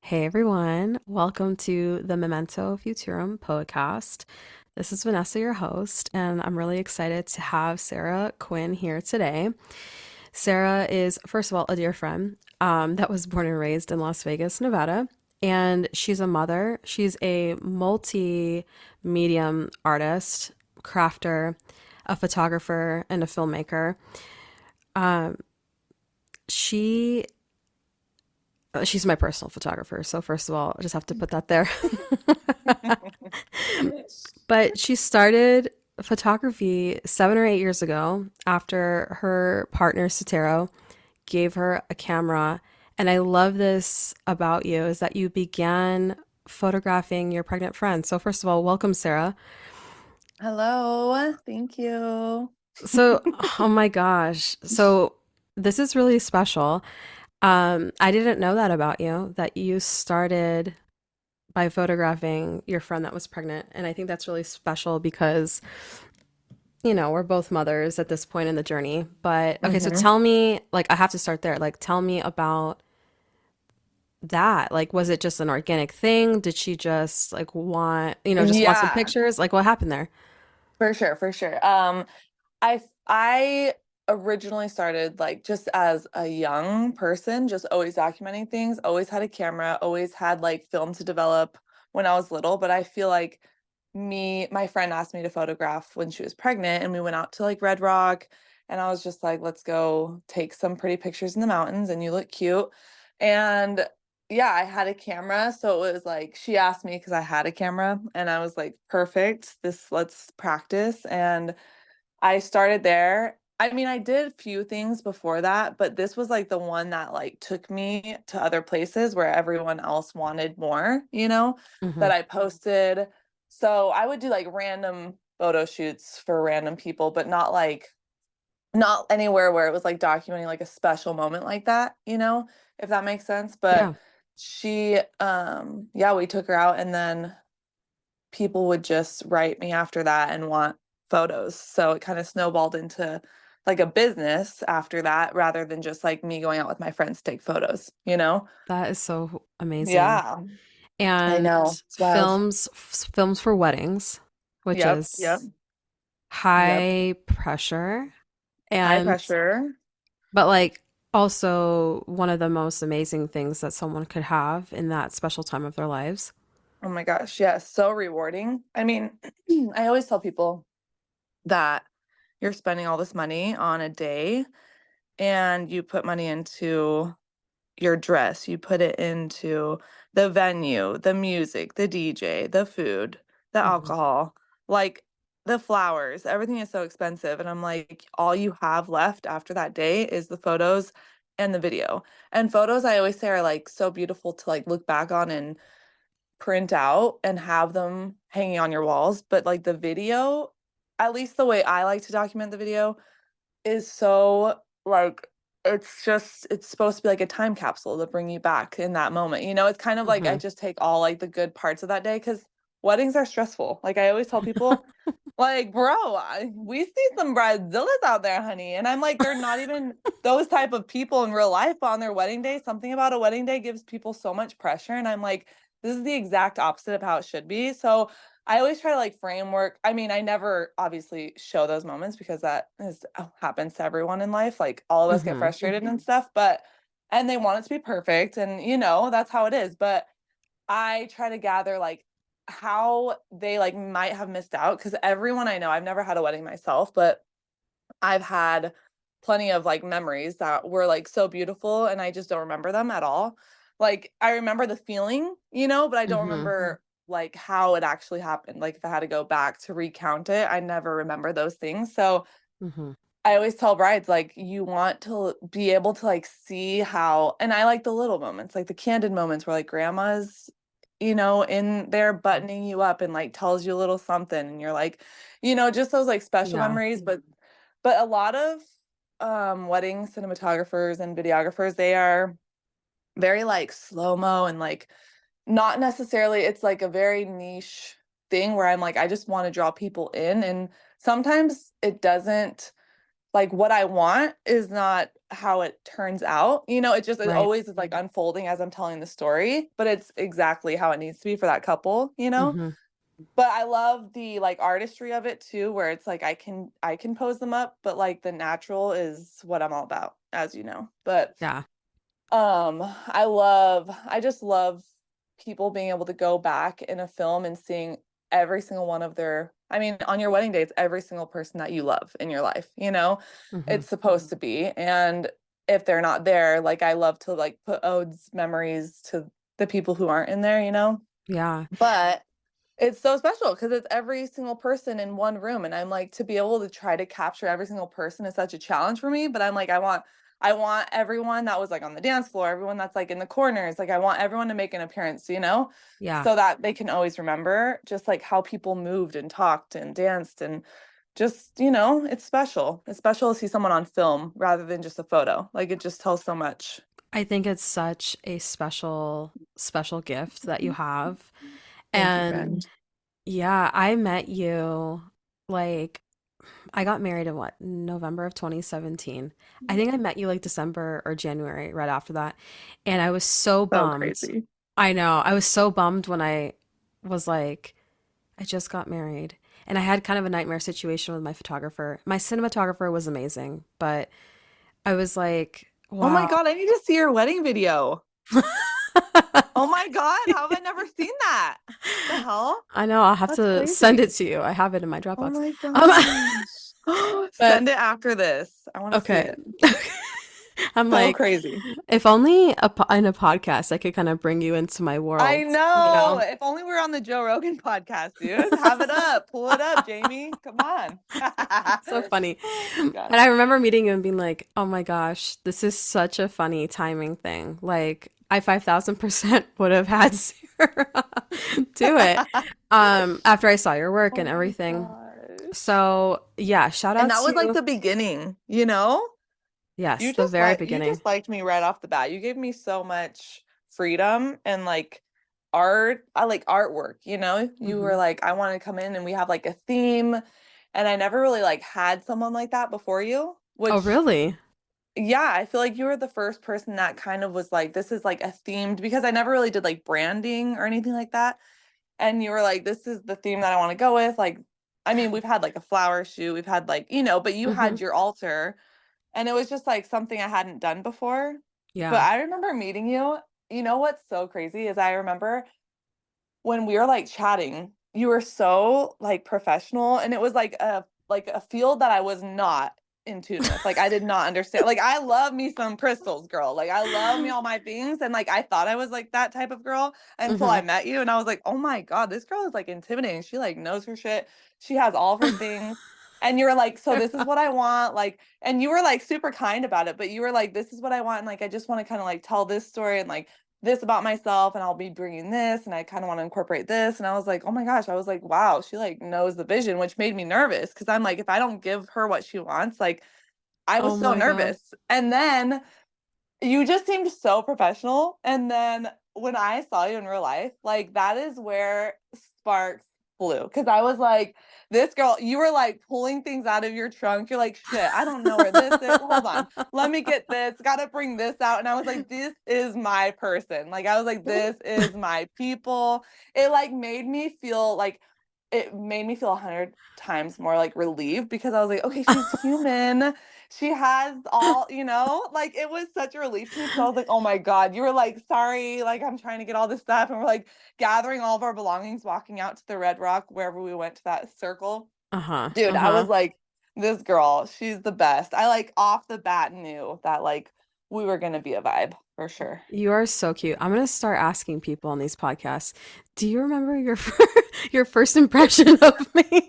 Hey everyone, welcome to the Memento Futurum podcast. This is Vanessa, your host, and I'm really excited to have Sarah Quinn here today. Sarah is, first of all, a dear friend that was born and raised in Las Vegas, Nevada, and she's a mother. She's a multi-medium artist, crafter, a photographer, and a filmmaker. She she's my personal photographer. So first of all, I just have to put that there. But she started photography 7 or 8 years ago after her partner Sotero gave her a camera. And I love this about you is that you began photographing your pregnant friend. So first of all, welcome, Sarah. Hello, thank you. So, oh my gosh. So this is really special. I didn't know that about you, that you started by photographing your friend that was pregnant. And I think that's really special because, we're both mothers at this point in the journey. But okay, so hmm tell me, like, I have to start there. Like, tell me about that. Like, was it just an organic thing? Did she just like just want some Yeah, pictures? Like, what happened there? for sure, for sure. I originally started like just as a young person, just always documenting things, always had a camera, always had like film to develop when I was little, but I feel like my friend asked me to photograph when she was pregnant and we went out to like Red Rock and I was just like, let's go take some pretty pictures in the mountains and you look cute. And yeah, I had a camera, so it was like she asked me because I had a camera and I was like, perfect, this let's practice. And I started there. I mean, I did a few things before that, but this was like the one that like took me to other places where everyone else wanted more, Hmm. that I posted. So I would do like random photo shoots for random people, but not anywhere where it was like documenting like a special moment like that, if that makes sense. But Yeah, yeah, we took her out and then people would just write me after that and want photos. So it kind of snowballed into like a business after that rather than just like me going out with my friends to take photos. that is so amazing. Yeah, I And know. It's wild. films for weddings, which Yep, yep, is yep. high pressure High and pressure. but like also one of the most amazing things that someone could have in that special time of their lives. Oh my gosh, yeah, so rewarding. I mean, I always tell people that you're spending all this money on a day and you put money into your dress, you put it into the venue, the music, the DJ, the food, the Hmm. alcohol, like the flowers, everything is so expensive. And I'm like, all you have left after that day is the photos and the video. And photos, I always say, are like so beautiful to like look back on and print out and have them hanging on your walls. But like the video, at least the way I like to document the video, is so like it's supposed to be like a time capsule to bring you back in that moment. It's kind of like I Hmm. just take all like the good parts of that day because weddings are stressful. Like I always tell people, like, bro, we see some bridezillas out there, honey. And I'm like, they're not even those type of people in real life, but on their wedding day, something about a wedding day gives people so much pressure. And I'm like, this is the exact opposite of how it should be. So I always try to like framework. I mean, I never obviously show those moments because happens to everyone in life. Like all of us get Hmm. frustrated and stuff, and they want it to be perfect. And that's how it is. But I try to gather like how they like might have missed out because everyone I know, I've never had a wedding myself, but I've had plenty of like memories that were like so beautiful and I just don't remember them at all. Like I remember the feeling, but I don't Hmm. remember like how it actually happened. Like if I had to go back to recount it, I never remember those things. So Hmm. I always tell brides like you want to be able to like see how, and I like the little moments, like the candid moments where like grandma's, in there buttoning you up and like tells you a little something and you're like, just those like special Yeah. memories. But a lot of wedding cinematographers and videographers, they are very like slow-mo and like not necessarily, it's like a very niche thing where I'm like, I just want to draw people in. And sometimes it doesn't like what I want is not how it turns out. It Right. always is like unfolding as I'm telling the story, but it's exactly how it needs to be for that couple. Hmm. But I love the like artistry of it too, where it's like I can pose them up, but like the natural is what I'm all about, as you know. But Yeah. I just love people being able to go back in a film and seeing every single one of their, I mean, on your wedding day, it's every single person that you love in your life. Hmm. It's supposed to be. And if they're not there, like I love to like put odes, memories to the people who aren't in there. Yeah. But it's so special because it's every single person in one room, and I'm like, to be able to try to capture every single person is such a challenge for me, but I'm like, I want everyone that was like on the dance floor, everyone that's like in the corners, like I want everyone to make an appearance, Yeah. so that they can always remember just like how people moved and talked and danced and just, it's special. It's special to see someone on film rather than just a photo. Like it just tells so much. I think it's such a special, special gift that you have. Thank you, And friend. yeah, I met you like I got married in what, November of 2017. I think I met you like December or January right after that. And I was so So bummed. crazy. I know. I was so bummed when I was like, I just got married. And I had kind of a nightmare situation with my photographer. My cinematographer was amazing, but I was like, Oh my wow. God, I need to see your wedding video. Oh my God, how have I never seen that? The hell? I know. I'll have That's to send it crazy. to you. I have it in my Oh Dropbox. my Um, gosh. but Send it after this. I want to see okay. it. I'm So like, crazy. if only in a podcast I could kind of bring you into my I world, you know. know? If only we were on the Joe Rogan podcast, dude. Have it up. Pull it up, Jamie. Come on. So funny. Oh my And gosh. I remember meeting you and being like, oh my gosh, this is such a funny timing thing. Like, I 5,000% would have had Sarah do it after I saw your work and Oh my everything. gosh. So, yeah, shout And out that was like to, the beginning? yes, You the just very like you beginning. just liked me right off the bat. You gave me so much freedom and like art. I like artwork. You Hmm. were like, I want to come in and we have like a theme. And I never really like had someone like that before you, Oh, which really? yeah, I feel like you were the first person that kind of was like, this is like a themed because I never really did like branding or anything like that. And you were like, this is the theme that I want to go with. Like, I mean, we've had like a flower shoot, we've had like, but you Hmm. had your altar and it was just like something I hadn't done before. But Yeah. I remember meeting you. You know what's so crazy is I remember when we were like chatting, you were so like professional and it was like a field that I was not in tune with. Like I did not understand. Like I love me some crystals, girl. Like I love me all my things and like I thought I was like that type of girl until Hmm. I met you and I was like, "Oh my God, this girl is like intimidating. She like knows her shit. She has all of her things." And you were like, "So this is what I want." Like and you were like super kind about it, but you were like, "This is what I want and like I just want to kind of like tell this story and like this about myself and I'll be bringing this and I kind of want to incorporate this." And I was like, oh my gosh, I was like, wow, she like knows the vision, which made me nervous because I'm like, if I don't give her what she wants, like I was Oh so my God. nervous. And then you just seemed so professional. And then when I saw you in real life, like that is where sparks flew. Cause I was like, this girl, you were like pulling things out of your trunk. You're like, shit, I don't know where this is. Hold on. Let me get this. Gotta bring this out. And I was like, this is my person. Like, I was like, this is my people. It like made me feel like it made me feel 100 times more like relieved because I was like, okay, she's human, she has all, like it was such a relief to me because I was like, oh my God, you were like, sorry, like I'm trying to get all this stuff. And we're like gathering all of our belongings, walking out to the Red Rock, wherever we went to that circle. Uh-huh. Dude, I was Uh-huh. like, this girl, she's the best. I like off the bat knew that like we were gonna be a vibe for sure. You are so cute. I'm gonna start asking people on these podcasts, do you remember your your first impression of me?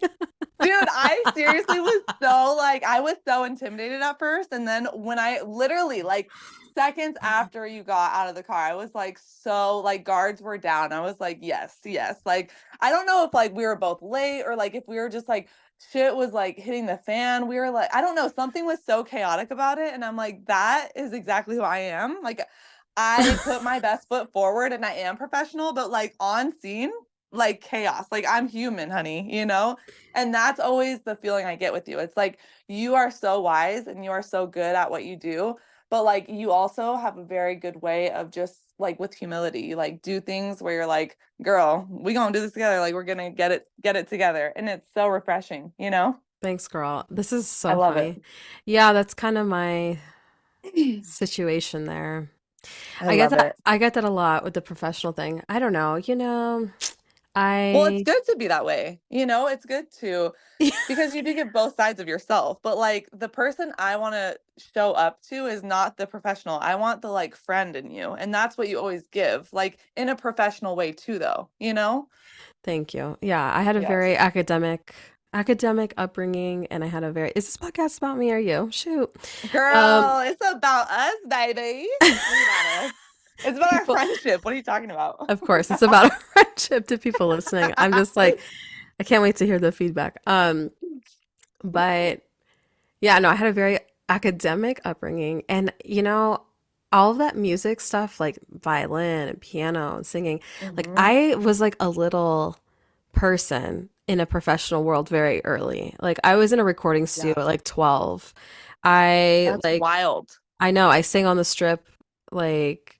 Dude, I seriously was so like I was so intimidated at first and then when I literally like seconds after you got out of the car, I was like so like guards were down. I was like, yes, yes. Like I don't know if like we were both late or like if we were just like shit was like hitting the fan. We were like I don't know, something was so chaotic about it and I'm like that is exactly who I am. Like I put my best foot forward and I am professional, but like on scene like chaos. Like I'm human, honey, you know? And that's always the feeling I get with you. It's like you are so wise and you are so good at what you do, but like you also have a very good way of just like with humility, you like do things where you're like, girl, we gonna do this together. Like we're gonna get it together. And it's so refreshing, you know? Thanks, girl. This is I so love it. funny. Yeah, that's kind of my situation there. I love it. I get that a lot with the professional thing. I don't know, Well, it's I good to be that way. You know, it's good to because you do get both sides of yourself. But like the person I want to show up to is not the professional. I want the like friend in you. And that's what you always give, like in a professional way too, though, you know? thank you. Yeah, I had a Yes. very academic upbringing and I had a very, is this podcast about me or you? Shoot. Um Girl, it's about us, baby. It's about us. It's about our people friendship. What are you talking about? of course, it's about a friendship to people listening. I'm just like I can't wait to hear the feedback. But yeah, no, I had a very academic upbringing. And, all of that music stuff, like violin and piano and singing, like Hmm. I was like a little person in a professional world very early. Like I was in a recording studio Yeah, at like 12. I that's like, wild. I know I sang on the strip like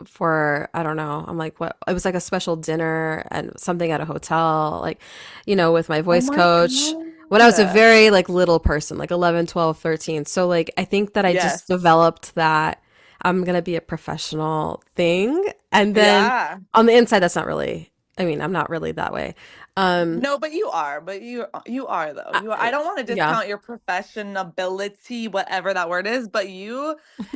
for I don't know. I'm like what it was like a special dinner and something at a hotel like with my Oh voice my coach when I was a God. very like little person like 11, 12, 13. So like I think that I just Yes. developed that I'm going to be a professional thing and then Yeah. on the inside that's not really I mean, I'm not really that way. Um No, but you are. But you are though. You are. I don't want to yeah. discount your professionability, whatever that word is, but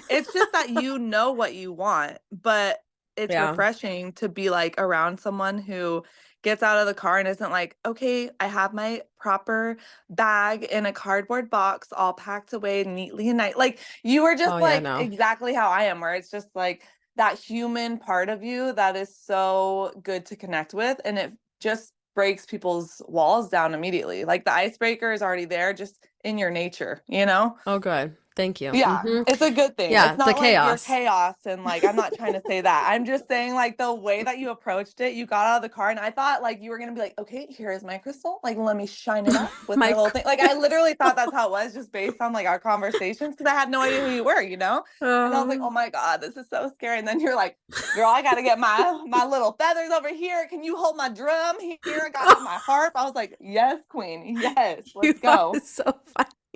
it's just that you know what you want. But it's Yeah. refreshing to be like around someone who gets out of the car and isn't like, okay, I have my proper bag in a cardboard box, all packed away neatly and nice. Like you were Oh just yeah, like no. exactly how I am, where it's just like that human part of you that is so good to connect with, and it just breaks people's walls down immediately. Like the icebreaker is already there just in your nature, you know? Oh good. Thank you. Yeah, it's a good thing. It's Yeah, the not like you're chaos. chaos and like I'm not trying to say that. I'm just saying like the way that you approached it, you got out of the car and I thought like you were gonna be like, okay, here is my crystal. Like let me shine it up with my My little thing. Like I literally thought that's how it was just based on like our conversations because I had no idea who you were, you know? And I was like, uh, oh my God, this is so scary. And then you're like, girl, I gotta get my little feathers over here. Can you hold my drum here? I gotta get my harp. I was like, yes, queen. Yes, you let's are go. so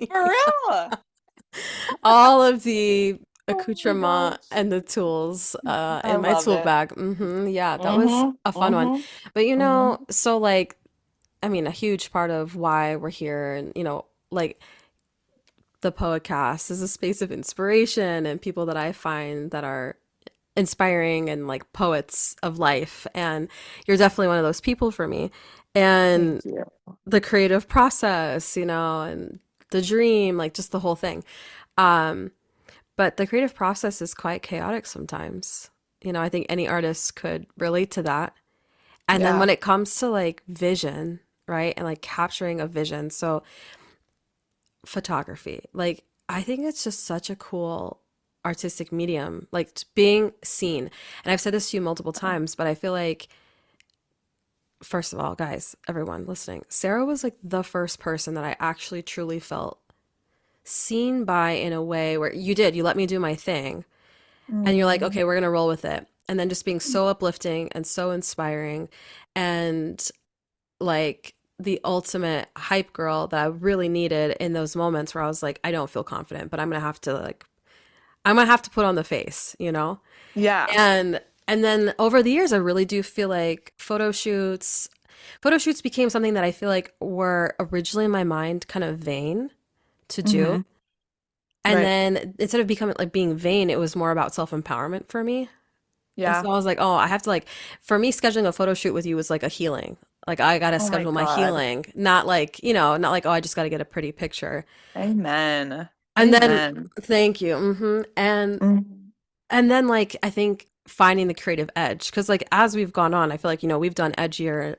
For funny. real. All of the Oh my accoutrement gosh. and the tools I in my love tool it. bag. Yeah, that was Mhm. a fun one. Mhm. But Mhm. so like, I mean, a huge part of why we're here and, like the Poetcast is a space of inspiration and people that I find that are inspiring and like poets of life. And you're definitely one of those people for me. Thank And you. the creative process, and the dream, like just the whole thing. Um, but the creative process is quite chaotic sometimes. I think any artist could relate to that. And then when Yeah. it comes to like vision, right? And like capturing a vision. So photography, like I think it's just such a cool artistic medium, like being seen. And I've said this to you multiple times, but I feel like first of all, guys, everyone listening, Sarah was like the first person that I actually truly felt seen by in a way where you let me do my thing and you're like, Mm. okay, we're going to roll with it. And then just being so uplifting and so inspiring and like the ultimate hype girl that I really needed in those moments where I was like, I don't feel confident, but I'm going to have to put on the face. Yeah. And then over the years I really do feel like photo shoots became something that I feel like were originally in my mind kind of vain to do. Mhm. And Right. then instead of becoming like being vain, it was more about self-empowerment for me. And Yeah. so I was like, oh, I have to like, for me, scheduling a photo shoot with you was like a healing. Like I got to Oh my schedule my God. healing, not like, not like, oh, I just got to get a pretty picture. Amen. And then, Amen. thank you. Mhm. And then like, I think finding the creative edge, because like, as we've gone on, I feel like, we've done edgier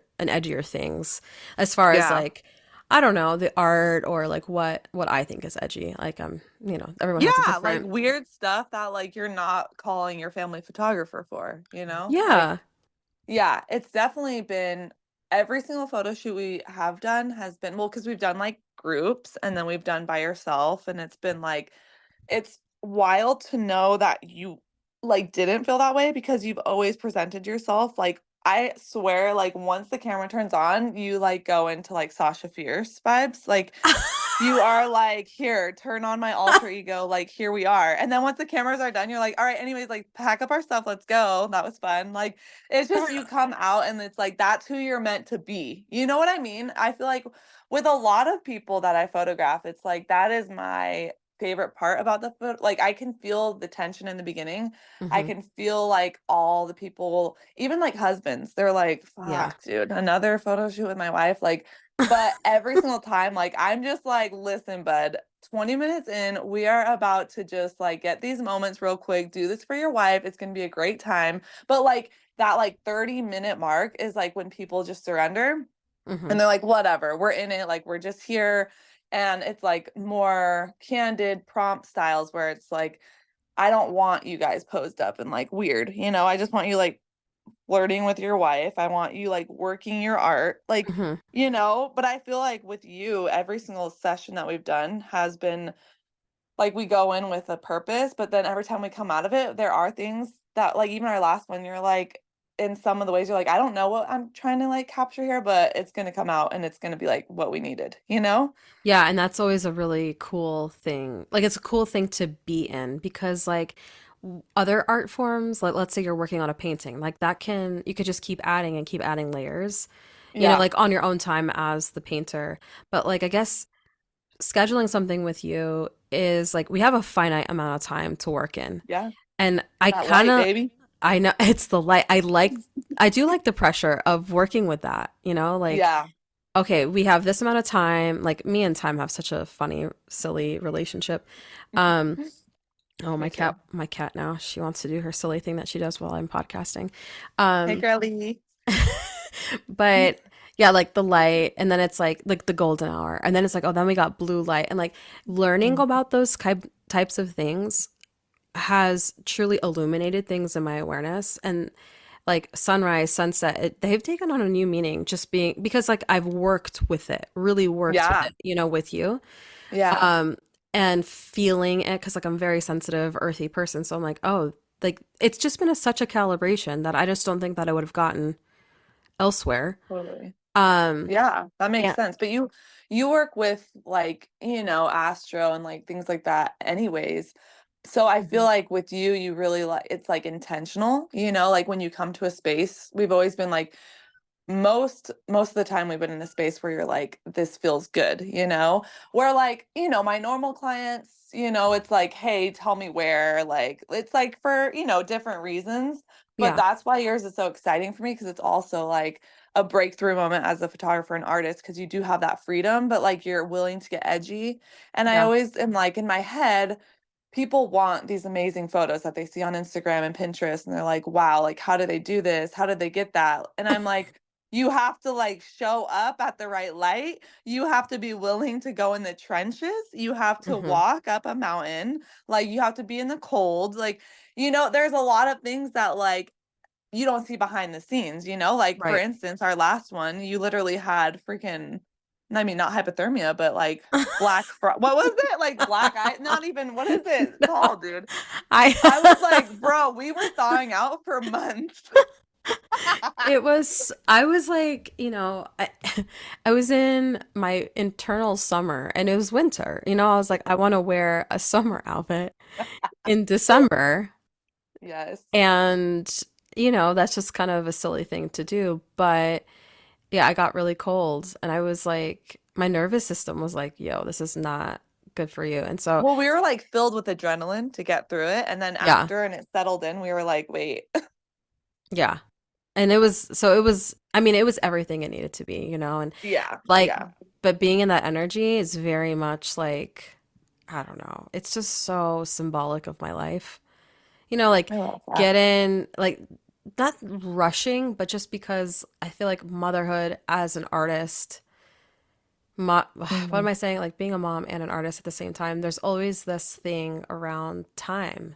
things as far as Yeah. like, I don't know, the art or like what I think is edgy. Like, everyone has a Yeah, like different, weird stuff that like you're not calling your family photographer for, you know? Like yeah. Yeah, it's definitely been every single photo shoot we have done has been well, because we've done like groups and then we've done by yourself, and it's been like it's wild to know that you like didn't feel that way because you've always presented yourself like I swear like once the camera turns on, you like go into like Sasha Fierce vibes. Like you are like, here, turn on my alter ego. Like, here we are. And then once the cameras are done, you're like, all right, anyways, like, pack up our stuff. Let's go. That was fun. Like, it's just you come out and it's like, that's who you're meant to be. You know what I mean? I feel like with a lot of people that I photograph, it's like, that is my favorite part about the photo. Like, I can feel the tension in the beginning. I Hmm. can feel like all the people, even like husbands, they're like, Yeah. fuck, dude, another photo shoot with my wife. Like, but every single time, like, I'm just like, listen, bud, 20 minutes in, we are about to just like get these moments real quick. Do this for your wife. It's going to be a great time. But like that, like 30-minute mark is like when people just surrender Hmm. and they're like, whatever, we're in it. Like, we're just here. And it's like more candid prompt styles where it's like, I don't want you guys posed up and like weird, I just want you like flirting with your wife. I want you like working your art. Like, Hmm. but I feel like with you, every single session that we've done has been like we go in with a purpose, but then every time we come out of it, there are things that like even our last one, you're like in some of the ways you're like, I don't know what I'm trying to like capture here, but it's gonna come out and it's gonna be like what we needed, you know? Yeah, and that's always a really cool thing. Like it's a cool thing to be in because like other art forms, like let's say you're working on a painting, like that can you could just keep adding and keep adding layers, Yeah. like on your own time as the painter. But like I guess scheduling something with you is like we have a finite amount of time to work in. Yeah. And I That kind light, of baby. I know it's the light. I do like the pressure of working with that, like Yeah. okay, we have this amount of time. Like me and time have such a funny, silly relationship. Um, oh, Me too. my cat now, she wants to do her silly thing that she does while I'm podcasting. Hey, Um, girly. but yeah, like the light, and then it's like the golden hour, and then it's like, oh, then we got blue light, and like learning Mhm. about those types of things has truly illuminated things in my awareness. And like sunrise, sunset, they've taken on a new meaning just being because like I've worked with it, really worked with Yeah. it, with you. Yeah. Um, and feeling it because like I'm a very sensitive, earthy person. So I'm like, oh, like it's just been such a calibration that I just don't think that I would have gotten elsewhere. Totally. Um, Yeah, that makes and sense. But you work with like, Astro and like things like that anyways. So I feel Mhm. like with you, you really like it's like intentional, like when you come to a space, we've always been like most of the time we've been in a space where you're like, this feels good, where like, my normal clients, it's like, hey, tell me where, like it's like for, different reasons. But Yeah, that's why yours is so exciting for me because it's also like a breakthrough moment as a photographer and artist because you do have that freedom, but like you're willing to get edgy. And I yeah. always am like in my head, people want these amazing photos that they see on Instagram and Pinterest, and they're like, wow, like how do they do this? How did they get that? And I'm like, you have to like show up at the right light. You have to be willing to go in the trenches. You have to Hmm. walk up a mountain. Like you have to be in the cold. Like, there's a lot of things that like you don't see behind the scenes, like for Right. instance, our last one, you literally had freaking, I mean, not hypothermia, but like what was it? Like black eye, not even, what is it No, called, dude? I I was like, bro, we were thawing out for months. I was like, I was in my internal summer and it was winter. I was like, I want to wear a summer outfit in December. Yes. And, that's just kind of a silly thing to do. But yeah, I got really cold and I was like, my nervous system was like, yo, this is not good for you. And so, Well, we were like filled with adrenaline to get through it. And then yeah, after and it settled in, we were like, wait. yeah. And it was, I mean, it was everything it needed to be, and Yeah. like, Yeah. but being in that energy is very much like, I don't know, it's just so symbolic of my life. Like I love that. get in, like not rushing, but just because I feel like motherhood as an artist, what am Mhm. I saying? Like being a mom and an artist at the same time, there's always this thing around time.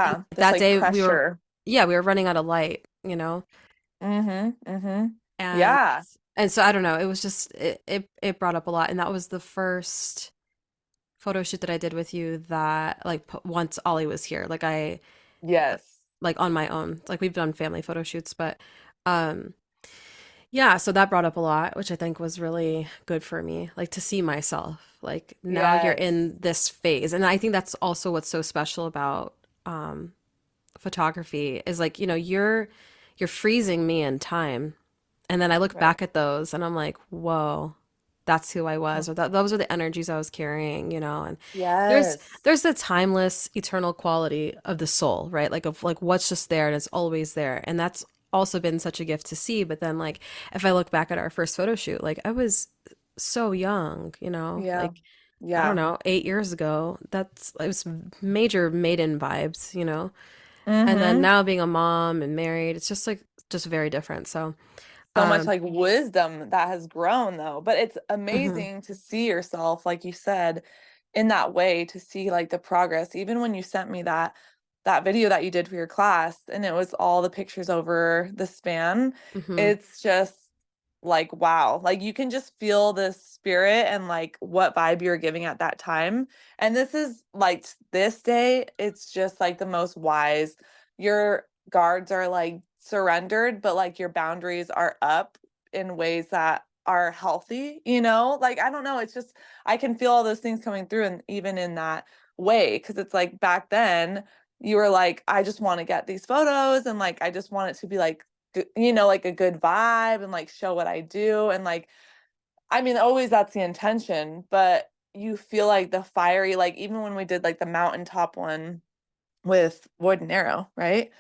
And Yeah. This that like day we were, pressure. yeah, we were running out of light, Mm-hmm. Mm-hmm. And Yeah. so I don't know, it was just it brought up a lot, and that was the first photo shoot that I did with you that like once Ollie was here. Like I Yes. like on my own. Like we've done family photo shoots, but um yeah, so that brought up a lot, which I think was really good for me, like to see myself. Like now you're Yes. in this phase. And I think that's also what's so special about um photography is like, you're freezing me in time. And then I look Right. back at those and I'm like, whoa, that's who I was, or those are the energies I was carrying, and there's Yes. there's the timeless, eternal quality of the soul, right? Like of like what's just there and it's always there. And that's also been such a gift to see. But then like if I look back at our first photo shoot, like I was so young, Yeah. like I don't Yeah. know, 8 years ago. It was major maiden vibes. And then Mm-hmm. now being a mom and married, it's just like just very different. So, So much um, like wisdom that has grown though, but it's mhm, amazing to see yourself, like you said, in that way, to see like the progress. Even when you sent me that video that you did for your class and it was all the pictures over the span, mhm, it's just like wow. Like you can just feel the spirit and like what vibe you're giving at that time. And this is like this day, it's just like the most wise. Your guards are like surrendered, but like your boundaries are up in ways that are healthy, you know? Like I don't know, it's just I can feel all those things coming through and even in that way because it's like back then you were like I just want to get these photos and like I just want it to be like like a good vibe and like show what I do and like I mean always that's the intention, but you feel like the fiery like even when we did like the mountaintop one with Void and Arrow, right?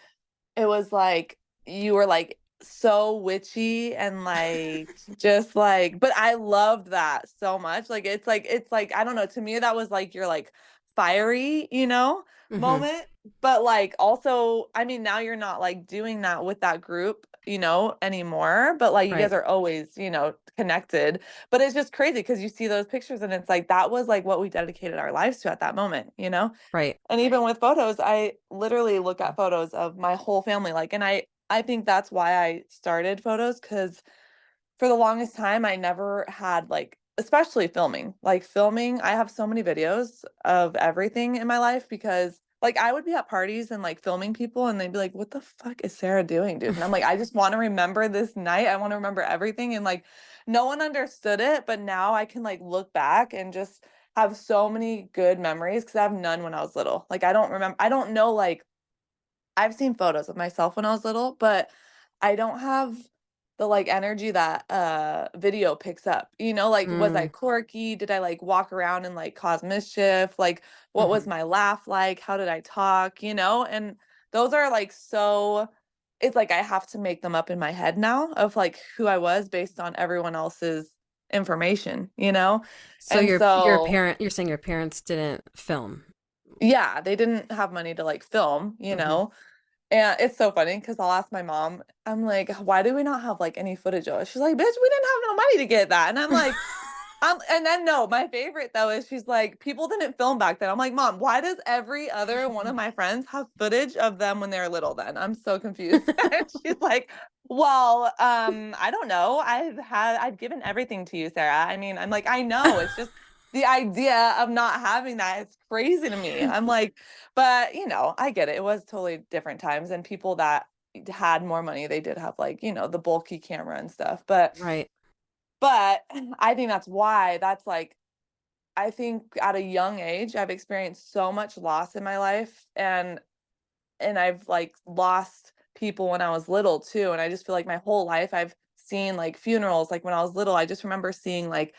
It was like you were like so witchy and like just like but I loved that so much. Like it's like I don't know, to me that was like your like fiery, mhm, moment. But like also, I mean, now you're not like doing that with that group, anymore, but like you right, guys are always, connected. But it's just crazy because you see those pictures and it's like that was like what we dedicated our lives to at that moment. right. And even with photos, I literally look at photos of my whole family, like, and I think that's why I started photos because for the longest time I never had like, especially filming, like filming. I have so many videos of everything in my life because like I would be at parties and like filming people and they'd be like, "What the fuck is Sarah doing, dude?" And I'm like, "I just want to remember this night. I want to remember everything." And like, no one understood it, but now I can like look back and just have so many good memories because I have none when I was little. Like I don't remember, I don't know, like I've seen photos of myself when I was little, but I don't have the like energy that video picks up. Like was I Mm, quirky? Did I like walk around and like cause mischief? Like what was mhm. my laugh like? How did I talk? And those are like so it's like I have to make them up in my head now of like who I was based on everyone else's information. So And so you're saying your parents didn't film. yeah, they didn't have money to like film, Hmm. and it's so funny because I'll ask my mom, I'm like, why do we not have like any footage of it? She's like, bitch, we didn't have no money to get that. And I'm like, and then no, my favorite though is she's like, people didn't film back then. I'm like, Mom, why does every other one of my friends have footage of them when they were little then? I'm so confused. And she's like, well, I don't know. I've given everything to you, Sarah. I mean, I'm like, I know. It's just the idea of not having that is crazy to me. I'm like, but I get it. It was totally different times and people that had more money, they did have like, the bulky camera and stuff. But Right. but I think that's why that's like I think at a young age I've experienced so much loss in my life and I've like lost people when I was little too and I just feel like my whole life I've seen like funerals like when I was little I just remember seeing like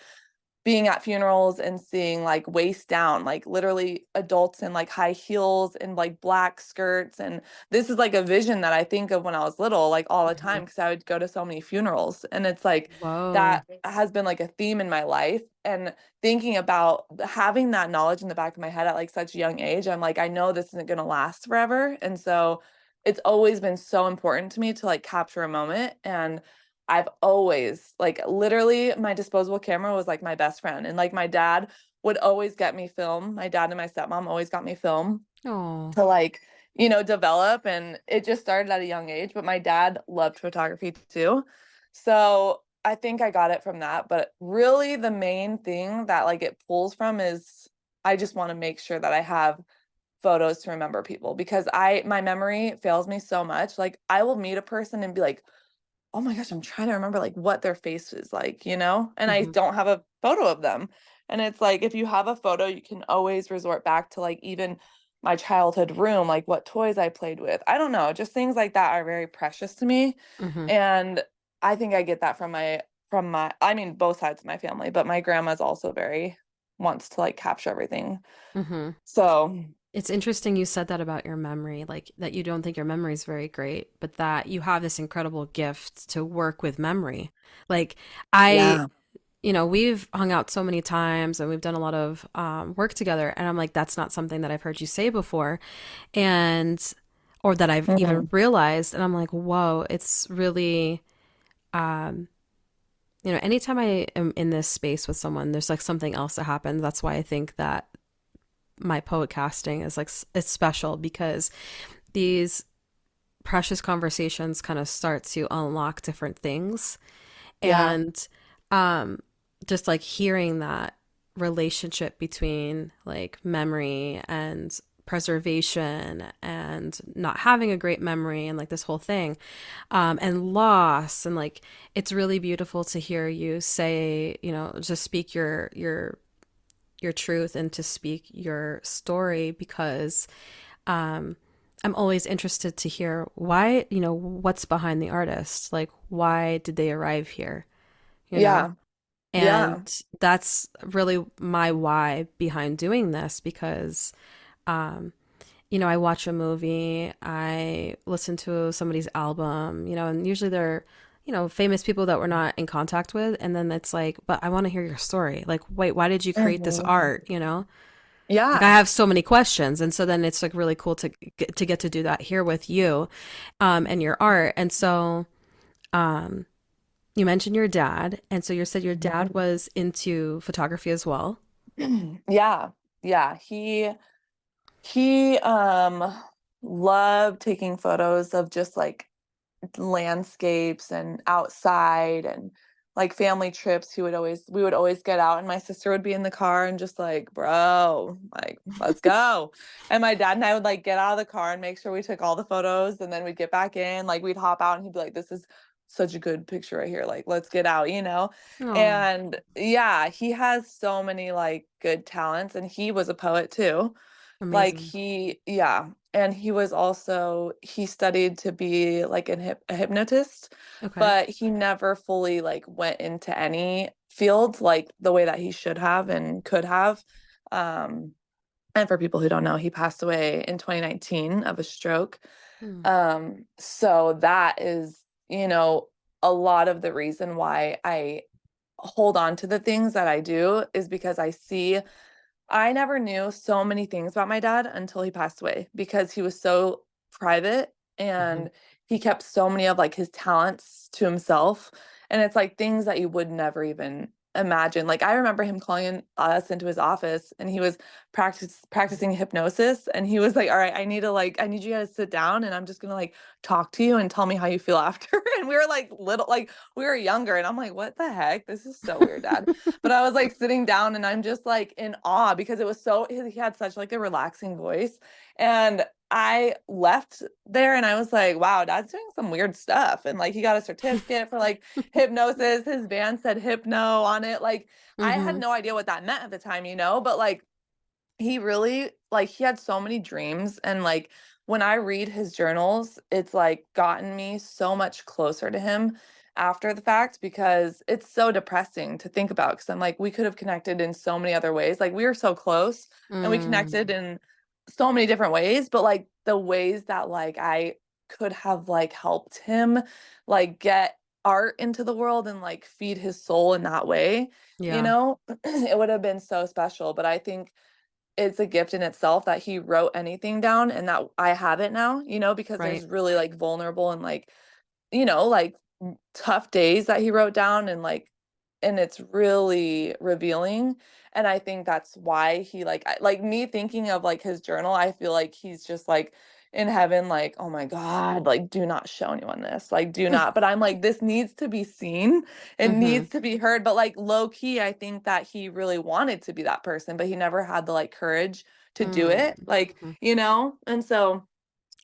being at funerals and seeing like waist down, like literally adults in like high heels and like black skirts. And this is like a vision that I think of when I was little, like all the Hmm. time, because I would go to so many funerals. And it's like Whoa. that has been like a theme in my life. And thinking about having that knowledge in the back of my head at like such a young age, I'm like, I know this isn't going to last forever. And so it's always been so important to me to like capture a moment. And I've always like literally my disposable camera was like my best friend. And like my dad would always get me film. My dad and my stepmom always got me film Oh. to like develop. And it just started at a young age, but my dad loved photography too. So I think I got it from that. But really, the main thing that like it pulls from is I just want to make sure that I have photos to remember people because my memory fails me so much. Like I will meet a person and be like, oh my gosh, I'm trying to remember like what their face is like, and I Hmm. don't have a photo of them. And it's like if you have a photo, you can always resort back to like even my childhood room, like what toys I played with. I don't know, just things like that are very precious to me. Hmm. And I think I get that from my I mean both sides of my family, but my grandma's also very wants to like capture everything. Hmm. So, It's interesting you said that about your memory, like that you don't think your memory is very great, but that you have this incredible gift to work with memory. Like I, yeah. we've hung out so many times and we've done a lot of work together, and I'm like, that's not something that I've heard you say before, and or that I've even Hmm. realized, and I'm like, whoa, it's really, um, anytime I am in this space with someone, there's like something else that happens. That's why I think that my poet casting is like it's special because these precious conversations kind of start to unlock different things, Yeah. and um just like hearing that relationship between like memory and preservation and not having a great memory and like this whole thing, and loss, and like it's really beautiful to hear you say, just speak your truth and to speak your story, because um, I'm always interested to hear why, what's behind the artist. Like, why did they arrive here, you know? Yeah. And Yeah. that's really my why behind doing this, because, um, I watch a movie, I listen to somebody's album, and usually they're, famous people that we're not in contact with. And then it's like, but I want to hear your story. Like, wait, why did you create this Hmm. art, Like I Yeah. have so many questions, and so then it's like really cool to get to do that here with you, and your art. And so, um, you mentioned your dad, and so you said your dad was into photography as well. Yeah. Yeah. He loved taking photos of just like landscapes and outside and like family trips. We would always get out and my sister would be in the car and just like, bro, like, let's go. And my dad and I would like get out of the car and make sure we took all the photos and then we'd get back in. Like we'd hop out and he'd be like, this is such a good picture right here. Like, let's get out. Oh, And yeah, he has so many like good talents and he was a poet too. Like amazing. yeah, and he studied to be like a hypnotist, Okay. but he never fully like went into any field like the way that he should have and could have. Um, and for people who don't know, he passed away in 2019 of a stroke. Hmm. So that is, a lot of the reason why I hold on to the things that I do is because I never knew so many things about my dad until he passed away because he was so private Hmm. and he kept so many of like his talents to himself. And it's like things that you would never even imagine. Like I remember him calling us into his office and he was practicing hypnosis and he was like, all right, I need you guys to sit down and I'm just gonna like talk to you and tell me how you feel after. And we were like little, like we were younger, and I'm like, what the heck? This is so weird, dad. But I was like sitting down and I'm just like in awe because it was he had such like a relaxing voice. And I left there and I was like, wow, dad's doing some weird stuff. And like he got a certificate for like hypnosis. His band said hypno on it. Like I had Hmm. no idea what that meant at the time, but like he really like he had so many dreams and like when I read his journals, it's like gotten me so much closer to him after the fact because it's so depressing to think about because I'm like we could have connected in so many other ways. Like we were so close and we Mm. connected in so many different ways, but like the ways that like I could have like helped him like get art into the world and like feed his soul in that way, Yeah. it would have been so special. But I think it's a gift in itself that he wrote anything down and that I have it now, because Right. there's really like vulnerable and like, like tough days that he wrote down and it's really revealing. And I think that's why he like me thinking of like his journal, I feel like he's just like in heaven, like, oh my God, like, do not show anyone this. Like, do not. But I'm like, this needs to be seen. It Mm-hmm. needs to be heard. But like low key, I think that he really wanted to be that person, but he never had the like courage to do it. Like, Mm-hmm. and so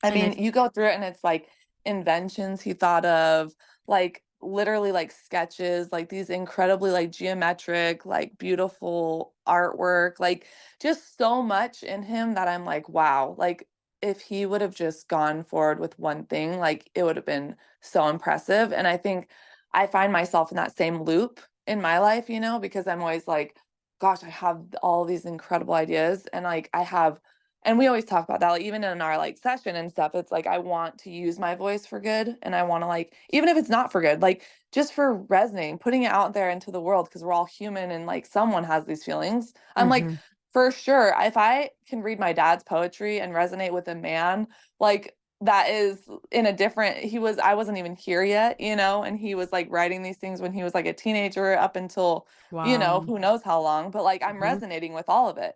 I And mean, I you go through it and it's like inventions he thought of, like literally like sketches, like these incredibly like geometric, like beautiful artwork, like just so much in him that I'm like, wow, like if he would have just gone forward with one thing, like it would have been so impressive. And I think I find myself in that same loop in my life, because I'm always like, gosh, I have all these incredible ideas and like I have and we always talk about that, like, even in our, like, session and stuff, it's like, I want to use my voice for good, and I wanna, like even if it's not for good, like, just for resonating, putting it out there into the world because 'cause we're all human and, like, someone has these feelings. I'm like, mm-hmm. for sure, if I can read my dad's poetry and resonate with a man, like, that is in a different I wasn't even here yet, and he was, like, writing these things when he was, like, a teenager up until, Wow. who knows how long, but, like, I'm Mm-hmm. resonating with all of it.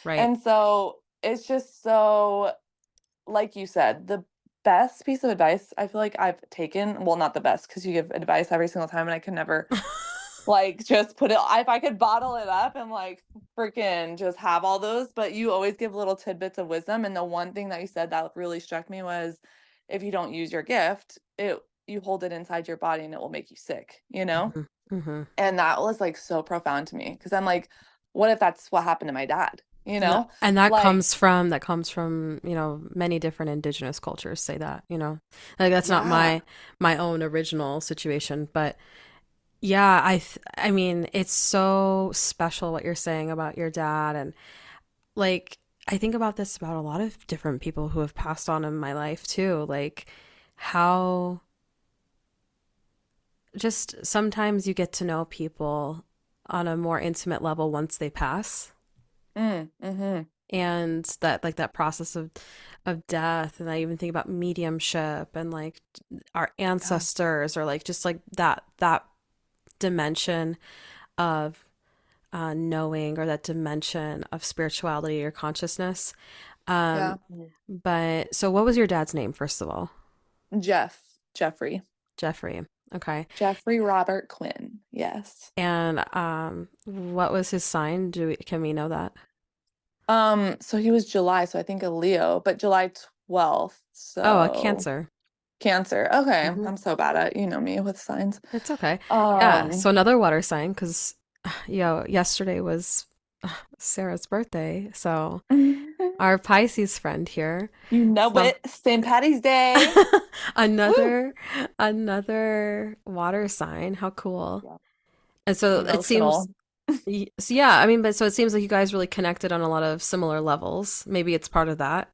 Right. And so it's just so like you said, the best piece of advice I feel like I've taken well, not the best because you give advice every single time and I can never, like, just put it if I could bottle it up and, like, freaking just have all those, but you always give little tidbits of wisdom, and the one thing that you said that really struck me was, if you don't use your gift, you hold it inside your body and it will make you sick, you know? Mm-hmm. Mm-hmm. And that was, like, so profound to me because 'cause I'm like, "What if that's what happened to my dad?" You And know? that Like comes from, many different indigenous cultures say that, Like that's not yeah. my own original situation, but yeah, I mean, it's so special what you're saying about your dad and like I think about this about a lot of different people who have passed on in my life too, like how just sometimes you get to know people on a more intimate level once they pass Mhm. and that like that process of death and I even think about mediumship and like our Yeah. ancestors or like just like that dimension of knowing or that dimension of spirituality or consciousness. Yeah. But so what was your dad's name first of all? Jeffrey. Jeffrey. Okay. Jeffrey Robert Quinn. Yes. And what was his sign? Can we know that? So he was July, so I think a Leo, but July 12th. Oh, a So Cancer. Cancer. Okay. Hmm. I'm so bad at, me with signs. It's okay. Yeah. So Um, another water sign, because yesterday was Sarah's birthday. So you our Pisces friend here. know So it. St. Patty's Day. Woo! another another water sign. How cool. Yeah. And so it seems, Emotional. so yeah, I mean, but so it seems like you guys really connected on a lot of similar levels. Maybe it's part of that.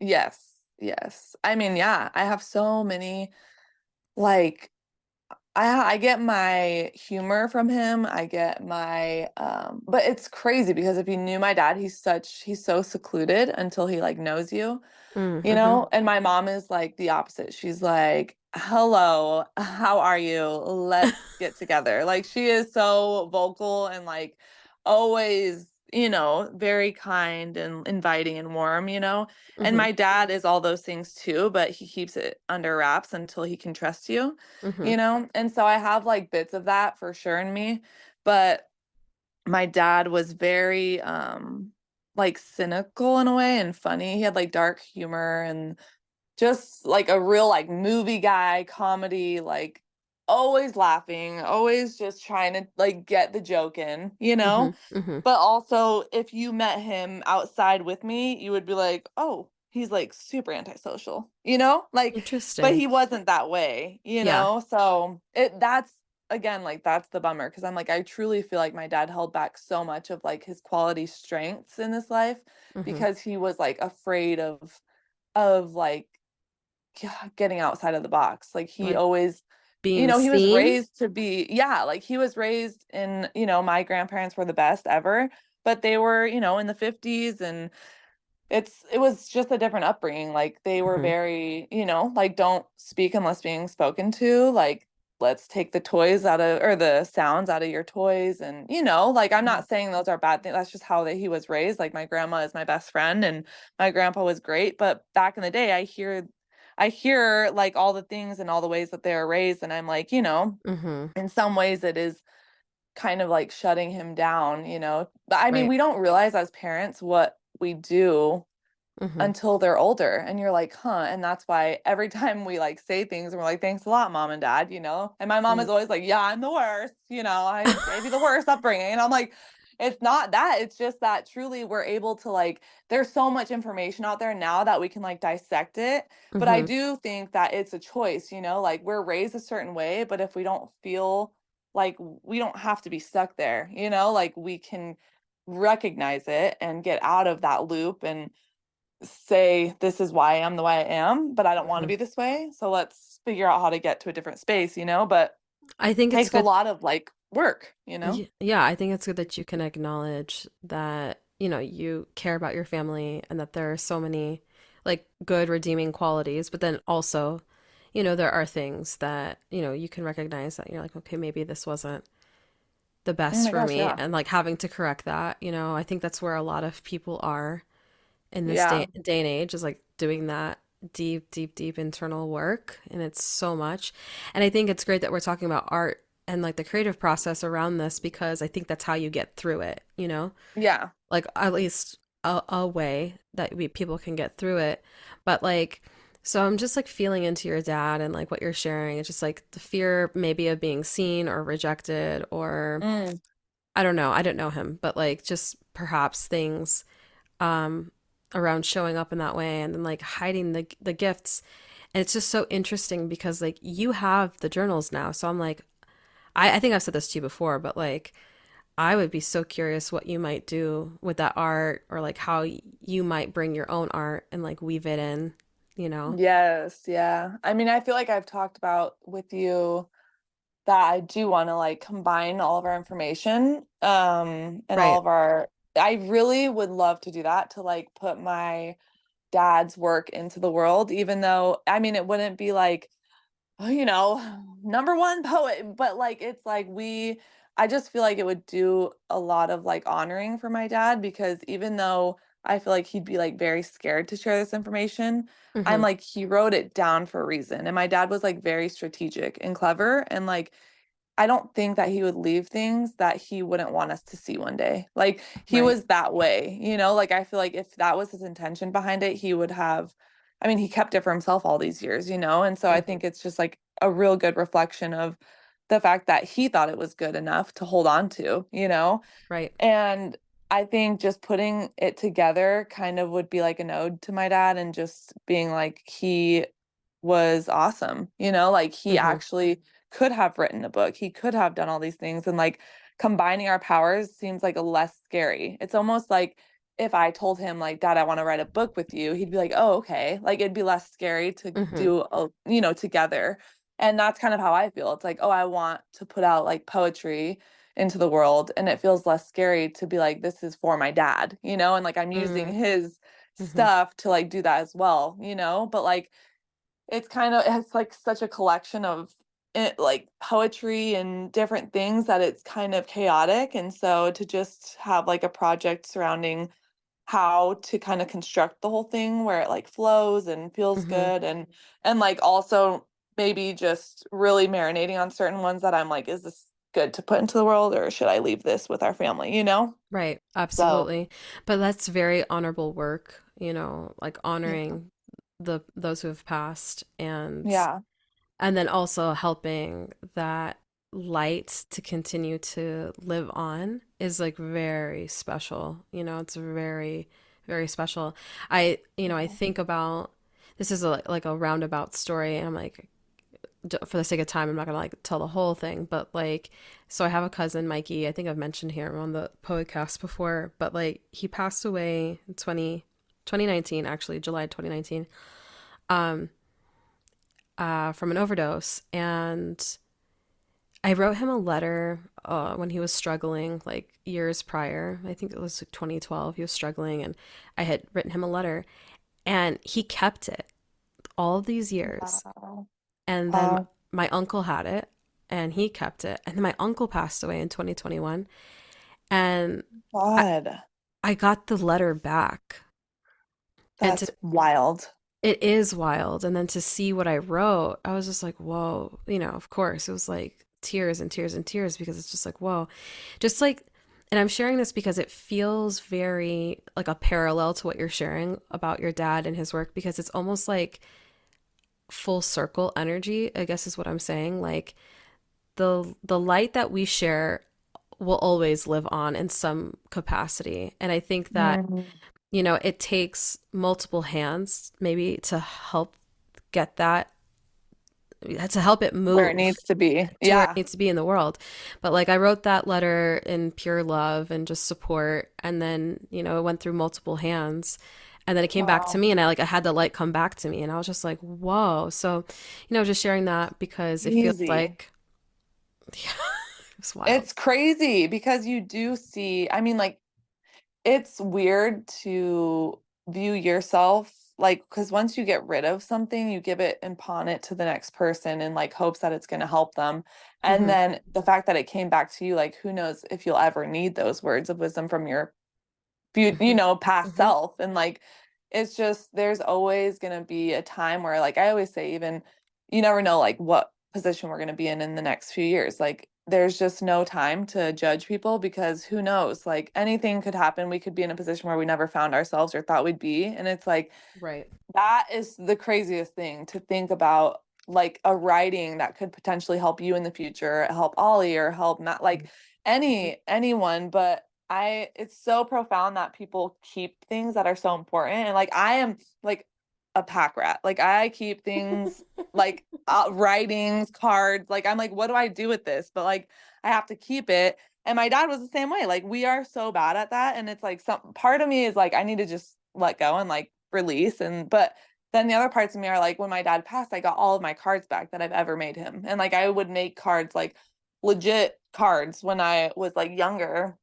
Yes. Yes. I mean, yeah, I have so many like I get my humor from him. I get my but it's crazy because if you knew my dad, he's so secluded until he like knows you, Mm-hmm. And my mom is like the opposite. She's like, "Hello, how are you? Let's get together." Like she is so vocal and like always, very kind and inviting and warm. And Mm-hmm. my dad is all those things too, but he keeps it under wraps until he can trust you Mm-hmm. you know? And so I have like bits of that for sure in me, but my dad was very like cynical in a way and funny. He had like dark humor and just like a real like movie guy, comedy, like always laughing, always just trying to like get the joke in. Mm-hmm. Mm-hmm. But also if you met him outside with me, you would be like, "Oh, he's like super antisocial." Like but Interesting. he wasn't that way, Yeah. So that's again like that's the bummer because I'm like I truly feel like my dad held back so much of like his quality strengths in this life Mm-hmm. because he was like afraid of like getting outside of the box. Like he Like always, being he was seen. raised to be, yeah, like he was raised in, my grandparents were the best ever, but they were, in the 50s and it was just a different upbringing. Like they were Mm-hmm. very, like don't speak unless being spoken to. Like let's take the toys out of or the sounds out of your toys. And like I'm Mhm. not saying those are bad things. That's just how he was raised. Like my grandma is my best friend and my grandpa was great. But back in the day, I hear like all the things and all the ways that they were raised, and I'm like, Mhm. in some ways it is kind of like shutting him down. But I mean, Right. we don't realize as parents what we do Mhm. until they're older, and you're like, huh. And that's why every time we like say things and we're like, thanks a lot, mom and dad. And my mom is Mm. always like, yeah, I'm the worst. I gave you the worst upbringing. And I'm like, it's not that, it's just that truly we're able to like, there's so much information out there now that we can like dissect it. But I Mhm. do think that it's a choice. Like we're raised a certain way, but if we don't feel like, we don't have to be stuck there. Like we can recognize it and get out of that loop and say, this is why I am the way I am, but I don't want to Mhm. be this way. So let's figure out how to get to a different space. But I think it's takes a good. lot of like work. Yeah, I think it's good that you can acknowledge that, you care about your family and that there are so many like good redeeming qualities, but then also, there are things that, you can recognize that you're like, okay, maybe this wasn't the Oh best my for gosh, me yeah. and like having to correct that, I think that's where a lot of people are in this Yeah. day and age is like doing that deep, deep, deep internal work. And it's so much. And I think it's great that we're talking about art and like the creative process around this because I think that's how you get through it. Yeah. Like at least a way that people can get through it. But like, so I'm just like feeling into your dad and like what you're sharing. It's just like the fear maybe of being seen or rejected or Mm, I don't know. I don't know him, but like just perhaps things um around showing up in that way and then like hiding the gifts. And it's just so interesting because like you have the journals now. So I'm like I think I've said this to you before, but like I would be so curious what you might do with that art or like how you might bring your own art and like weave it in. yes, yeah. I mean, I feel like I've talked about with you that I do want to like combine all of our information, and all Right. of our, I really would love to do that, to like put my dad's work into the world, even though, I mean, it wouldn't be like, number one poet, but like it's like I just feel like it would do a lot of like honoring for my dad, because even though I feel like he'd be like very scared to share this information, I'm Mm-hmm. like, he wrote it down for a reason. And my dad was like very strategic and clever, and like I don't think that he would leave things that he wouldn't want us to see one day. Like he Right. was that way. Like I feel like if that was his intention behind it, he would have, I mean, he kept it for himself all these years. And so I Mm-hmm. think it's just like a real good reflection of the fact that he thought it was good enough to hold on to. Right. And I think just putting it together kind of would be like an ode to my dad, and just being like, he was awesome. Like he Mm-hmm. actually could have written a book. He could have done all these things, and like combining our powers seems like a less scary. It's almost like if I told him like, Dad, I want to write a book with you, he'd be like, oh, okay. Like it'd be less scary to Mm-hmm. do together. And that's kind of how I feel. It's like, oh, I want to put out like poetry into the world, and it feels less scary to be like, this is for my dad. And like I'm using his Mm-hmm. stuff to like do that as well. But like it's like such a collection of like poetry and different things that it's kind of chaotic. And so to just have like a project surrounding how to kind of construct the whole thing where it like flows and feels Mm-hmm. good, and like also maybe just really marinating on certain ones that I'm like, is this good to put into the world, or should I leave this with our family? Right, So absolutely. But that's very honorable work, like yeah. honoring those who have passed Yeah. and then also helping that light to continue to live on is like very special. It's very, very special. I Yeah. think about this is like a roundabout story and I'm like for the sake of time, I'm not gonna like tell the whole thing, but like, so I have a cousin, Mikey. I think I've mentioned him on the podcast before, but like, he passed away in 2019, actually, July 2019, um, from an overdose. And I wrote him a letter when he was struggling, like years prior. I think it was like 2012. He was struggling, and I had written him a letter, and he kept it all of these years. Wow. And then Wow. my uncle had it. and he kept it. And then my uncle passed away in 2021, and I, God, I got the letter back. And to that's wild. It is wild. And then to see what I wrote, I was just like, whoa, of course, it was like tears and tears and tears because it's just like, whoa, just like, and I'm sharing this because it feels very like a parallel to what you're sharing about your dad and his work because it's almost like full circle energy, I guess is what I'm saying. Like the light that we share will always live on in some capacity. And I think that, Mm. it takes multiple hands maybe to help get that to help it Where it move needs to be. to where it Yeah. needs to be in the world. But like I wrote that letter in pure love and just support and then, it went through multiple hands and then it came back to Wow. me and I had the light come back to me and I was just like, "Whoa." So, just sharing that because it feels Easy. like yeah, it's wild. It's crazy because you do see, I mean, like, it's weird to view yourself like, because once you get rid of something, you give it and pawn it to the next person in like hopes that it's going to help them. And Mhm. then the fact that it came back to you, like, who knows if you'll ever need those words of wisdom from your Mhm. past Mhm. self. And like, it's just, there's always going to be a time where, like, I always say, even you never know, like, what position we're going to be in the next few years. Like, there's just no time to judge people because who knows, like, anything could happen. We could be in a position where we never found ourselves or thought we'd be. And it's like, Right. that is the craziest thing to think about, like a writing that could potentially help you in the future, help Ollie or help Matt, like Mhm. anyone. But it's so profound that people keep things that are so important. And like, I am like a pack rat. Like, I keep things like writings, cards. Like, I'm like, what do I do with this? But like, I have to keep it. And my dad was the same way. Like, we are so bad at that. And it's like, some part of me is like, I need to just let go and like release. And, but then the other parts of me are like, when my dad passed, I got all of my cards back that I've ever made him. And like, I would make cards, like legit cards when I was like younger,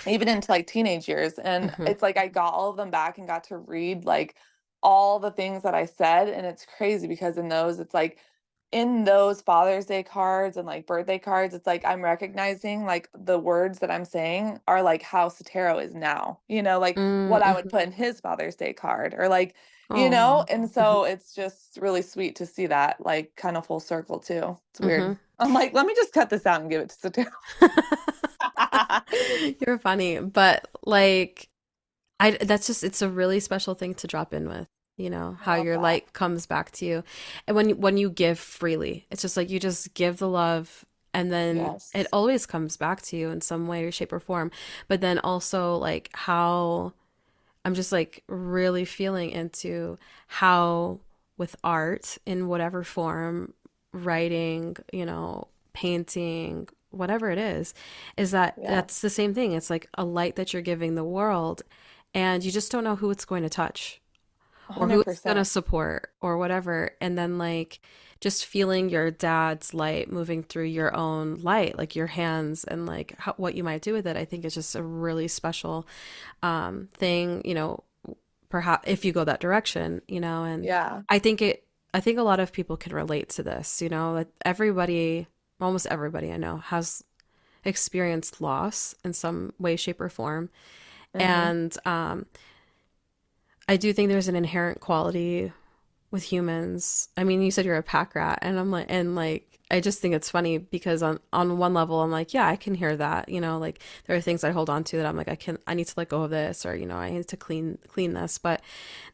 even into like teenage years. And Mhm. it's like, I got all of them back and got to read like all the things that I said. And it's crazy because in those, it's like, in those Father's Day cards and like birthday cards, it's like I'm recognizing like the words that I'm saying are like how Sotero is now, like what I would Mhm. put in his Father's Day card or like, Oh. and Mhm. so it's just really sweet to see that like kind of full circle too. It's weird. Mhm. I'm like, let me just cut this out and give it to Sotero. You're funny, but like I that's just it's a really special thing to drop in with, I how love your that. light comes back to you. And when you give freely, it's just like you just give the love and then it Yes. always comes back to you in some way or shape or form. But then also like how I'm just like really feeling into how with art in whatever form, writing, painting, whatever it is that Yeah. that's the same thing. It's like a light that you're giving the world and you just don't know who it's going to touch or who it's going to 100%. support or whatever. And then like just feeling your dad's light moving through your own light, like your hands and like what you might do with it. I think it's just a really special thing, perhaps if you go that direction, and Yeah. I think it, I think a lot of people can relate to this, that everybody, almost everybody I know has experienced loss in some way, shape, or form. Hmm. And I do think there's an inherent quality with humans. I mean, you said you're a pack rat, and I just think it's funny because on one level, I'm like, yeah, I can hear that. Like there are things I hold on to that I'm like, I need to let go of this, or I need to clean this. But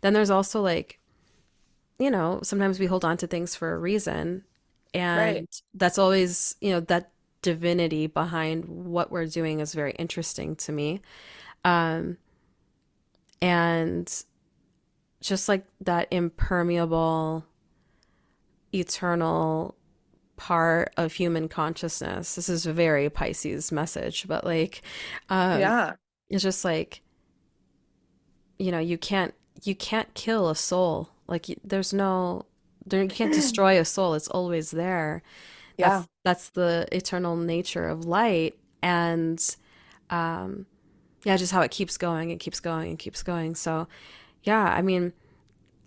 then there's also like, sometimes we hold on to things for a reason, Right. and that's always, that divinity behind what we're doing is very interesting to me. Um, and just like that impermeable, eternal part of human consciousness. This is a very Pisces message, but like, um, Yeah. it's just like, you can't kill a soul. Like there's no there you can't destroy a soul. It's always there. Yeah. That's the eternal nature of light and yeah, just how it keeps going and keeps going and keeps going. So, yeah, I mean,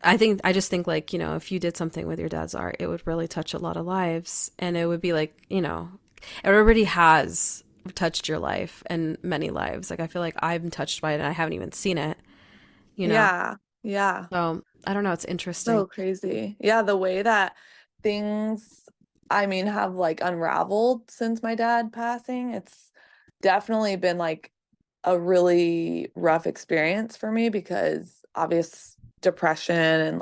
I just think like, if you did something with your dad's art, it would really touch a lot of lives. And it would be like, it already has touched your life and many lives. Like, I feel like I'm touched by it and I haven't even seen it, you know? Yeah. Yeah. So I don't know. It's interesting. So crazy. Yeah, the way that things, I mean, have like unraveled since my dad passing, it's definitely been like a really rough experience for me because obvious depression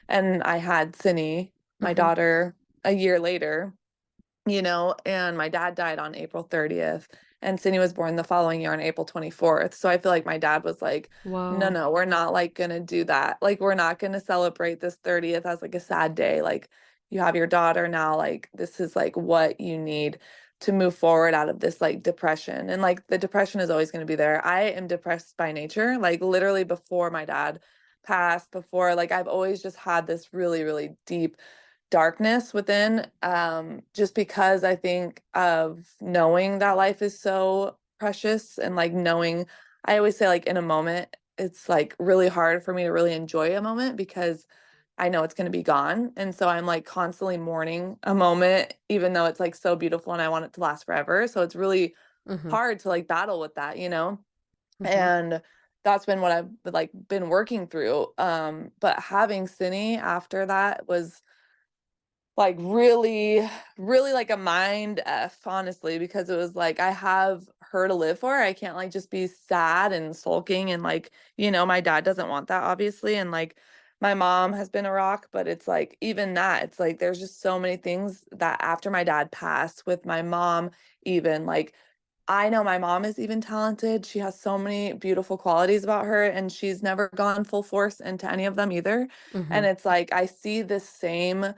and I had Cindy, my Hmm. daughter, a year later, and my dad died on April 30th, and Cindy was born the following year on April 24th. So I feel like my dad was like, no, Whoa. no, we're not like gonna do that. Like, we're not gonna celebrate this 30th as like a sad day. Like, you have your daughter now, like, this is like what you need to move forward out of this like depression. And like the depression is always gonna be there. I am depressed by nature, like literally before my dad passed, before like I've always just had this really, really deep darkness within, just because I think of knowing that life is so precious and like knowing, I always say like in a moment it's like really hard for me to really enjoy a moment because I know it's going to be gone, and so I'm like constantly mourning a moment even though it's like so beautiful and I want it to last forever, so it's really Hmm. hard to like battle with that. Hmm. And that's been what I've like been working through, but having Cindy after that was like really, really like a mind F, honestly, because it was like I have her to live for. I can't like just be sad and sulking and like, my dad doesn't want that, obviously. And like my mom has been a rock, but it's like even that, it's like there's just so many things that after my dad passed with my mom, even like I know my mom is even talented. She has so many beautiful qualities about her, and she's never gone full force into any of them either. And Hmm. it's like I see this same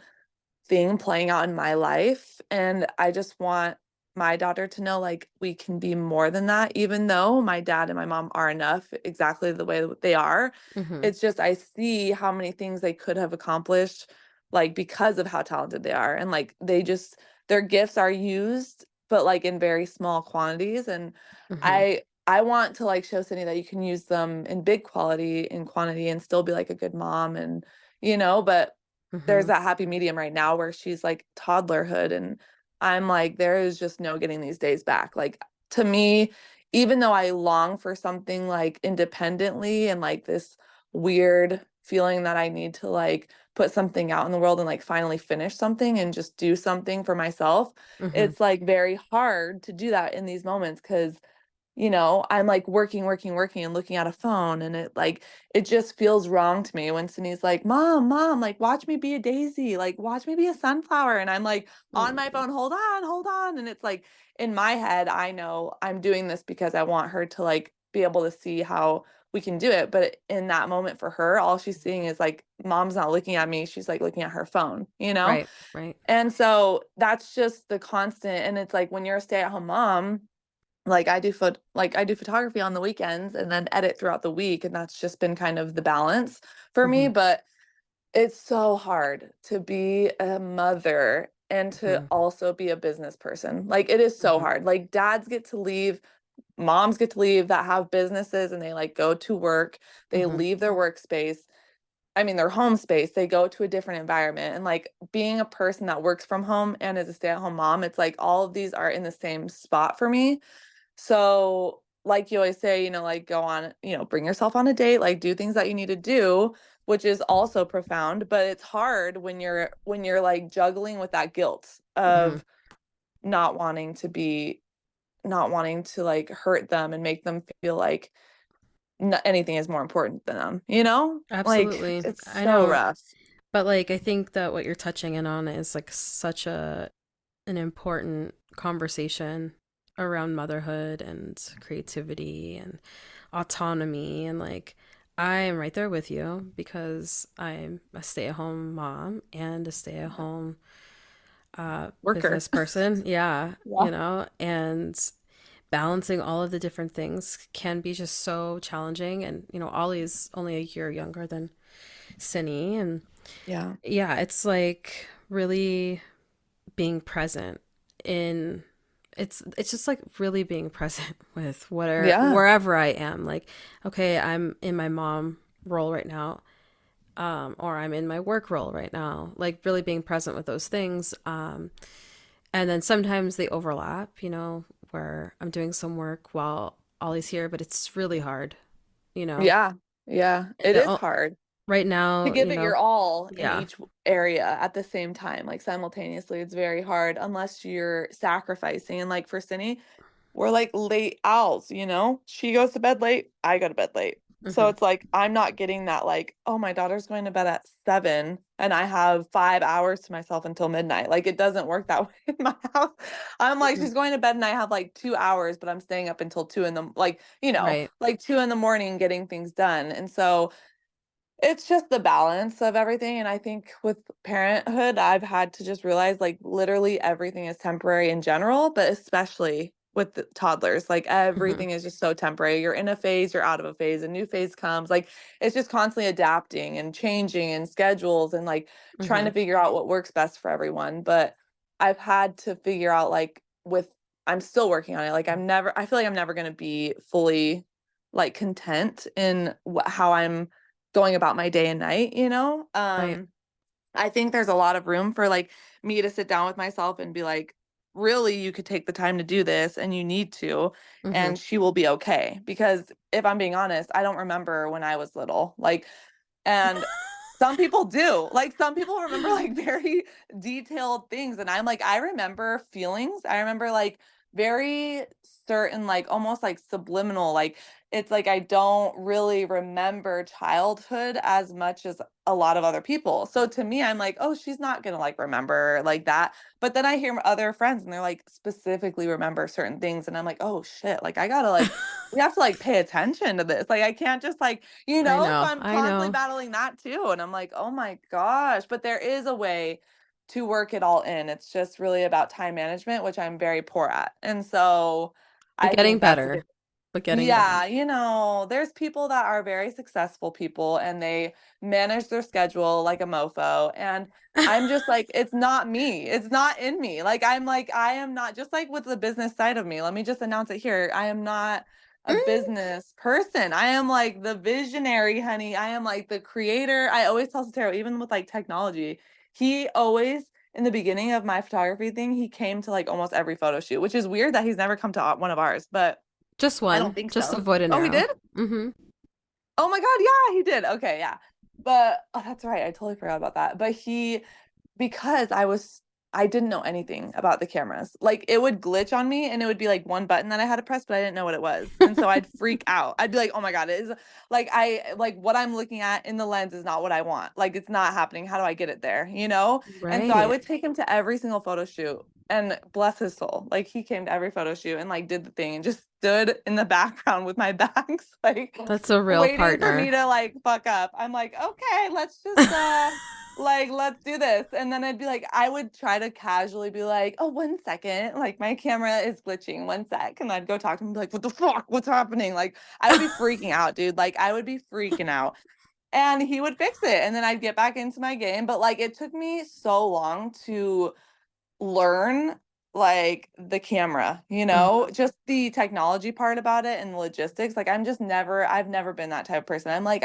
thing playing out in my life. And I just want my daughter to know like we can be more than that, even though my dad and my mom are enough exactly the way that they are. Hmm. It's just I see how many things they could have accomplished like because of how talented they are. And like they just their gifts are used, but like in very small quantities. And Hmm. I want to like show Cindy that you can use them in big quality in quantity and still be like a good mom and but there's Hmm. that happy medium right now where she's like toddlerhood, and I'm like there is just no getting these days back. Like to me, even though I long for something like independently and like this weird feeling that I need to like put something out in the world and like finally finish something and just do something for myself, Hmm. it's like very hard to do that in these moments because I'm like working, working, working and looking at a phone, and it just feels wrong to me when Cindy's like, Mom, like watch me be a daisy, like watch me be a sunflower. And I'm like on my Hmm. phone, hold on, hold on. And it's like in my head, I know I'm doing this because I want her to like be able to see how we can do it. But in that moment for her, all she's seeing is like mom's not looking at me. She's like looking at her phone. Right. Right. And so that's just the constant. And it's like when you're a stay-at-home mom, like I do photography on the weekends and then edit throughout the week, and that's just been kind of the balance for me. Hmm. But it's so hard to be a mother and to Hmm. also be a business person. Like it is so Hmm. hard. Like dads get to leave, moms get to leave that have businesses, and they like go to work, they Hmm. leave their workspace, I mean their home space, they go to a different environment. And like being a person that works from home and is a stay-at-home mom, it's like all of these are in the same spot for me. So, like you always say, like go on, bring yourself on a date, like do things that you need to do, which is also profound, but it's hard when you're like juggling with that guilt Hmm. of not wanting to be not wanting to like hurt them and make them feel like anything is more important than them. Like Absolutely. it's I so know. rough. But like I think that what you're touching in on is like such a an important conversation around motherhood and creativity and autonomy, and like I'm right there with you because I'm a stay-at-home mom and a Yeah. stay-at-home Worker. business person. Yeah, Yeah. and balancing all of the different things can be just so challenging. And Ollie's only a year younger than Cindy, and Yeah. yeah, it's like really being present in it's just like really being present with Yeah. wherever I am. Like, okay, I'm in my mom role right now. or I'm in my work role right now, like really being present with those things. And then sometimes they overlap, where I'm doing some work while Ollie's here, but it's really hard, you know. Yeah. Yeah. It The, is o- hard right to now, give it your all in yeah. each area at the same time, like simultaneously. It's very hard unless you're sacrificing. And like for Cindy, we're like late owls, you know? She goes to bed late, I go to bed late. So Hmm. it's like I'm not getting that like, oh, my daughter's going to bed at 7 and I have 5 hours to myself until midnight. Like it doesn't work that way in my house. I'm like, Hmm. she's going to bed and I have like 2 hours, but I'm staying up until 2 in the like, Right. like 2 in the morning getting things done. And so it's just the balance of everything. And I think with parenthood, I've had to just realize like literally everything is temporary in general, but especially with the toddlers, like Hmm. everything is just so temporary. You're in a phase, you're out of a phase, a new phase comes. Like it's just constantly adapting and changing and schedules and like trying to Hmm. figure out what works best for everyone. But I've had to figure out like I'm still working on it. Like I feel like I'm never going to be fully like content in how I'm going about my day and night, you know? Right. I think there's a lot of room for like me to sit down with myself and be like, really, you could take the time to do this and you need to, Hmm. and she will be okay. Because if I'm being honest, I don't remember when I was little. Like, and some people do. Like, some people remember like very detailed things. And I'm like, I remember feelings. I remember like very certain, like almost like subliminal, like, it's like I don't really remember childhood as much as a lot of other people. So to me, I'm like, oh, she's not gonna like remember like that. But then I hear other friends and they're like specifically remember certain things. And I'm like, oh shit, like I gotta like we have to like pay attention to this. Like I can't just like, I so know. I'm I constantly know. battling that too. And I'm like, oh my gosh. But there is a way to work it all in. It's just really about time management, which I'm very poor at. And so But I getting think that's a better. bit. But getting better. Yeah, there's people that are very successful people and they manage their schedule like a mofo. And I'm just like, it's not me. It's not in me. Like, I am not just like with the business side of me. Let me just announce it here. I am not a Mm. business person. I am like the visionary, honey. I am like the creator. I always tell Sotero, even with like technology, he always, in the beginning of my photography thing, he came to like almost every photo shoot, which is weird that he's never come to one of ours, but. Just I don't one. think Just so. avoid an Oh, he arrow. did? Hmm. Oh my God, yeah, he did. Okay, yeah. But oh, that's right. I totally forgot about that. But because I didn't know anything about the cameras. Like it would glitch on me and it would be like one button that I had to press, but I didn't know what it was. And so I'd freak out. I'd be like, "Oh my God, it is like what I'm looking at in the lens is not what I want. Like it's not happening. How do I get it there?" You know? And so I Right. would take him to every single photo shoot and bless his soul. Like he came to every photo shoot and like did the thing and just stood in the background with my bags like That's a real waiting for me partner. to like fuck up. I'm like, "Okay, let's just like let's do this." And then I'd be like, I would try to casually be like, oh, 1 second, like my camera is glitching, 1 sec. And I'd go talk to him and be like, what the fuck, what's happening? Like I would be freaking out, dude. Like I would be freaking out and he would fix it and then I'd get back into my game. But like it took me so long to learn like the camera, Hmm. just the technology part about it and the logistics. Like I've never been that type of person. I'm like,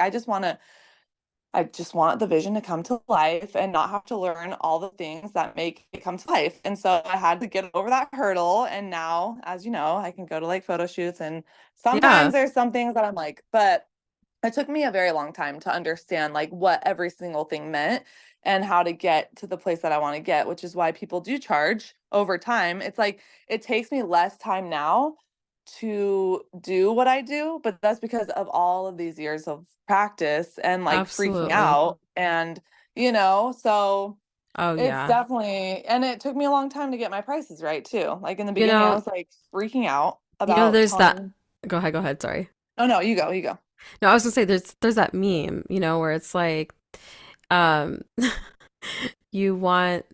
I just want the vision to come to life and not have to learn all the things that make it come to life. And so I had to get over that hurdle. And now, as you know, I can go to like photo shoots and sometimes Yeah. there's some things that I'm like, but it took me a very long time to understand like what every single thing meant and how to get to the place that I want to get, which is why people do charge over time. It's like it takes me less time now to do what I do, but that's because of all of these years of practice and like freaking Absolutely. out and so Oh, it's yeah. definitely and it took me a long time to get my prices right too. Like in the You beginning I know, was like freaking out about there's that. telling. Go ahead, sorry. Oh no, you go. No, I was gonna say there's that meme, where it's like, um, you want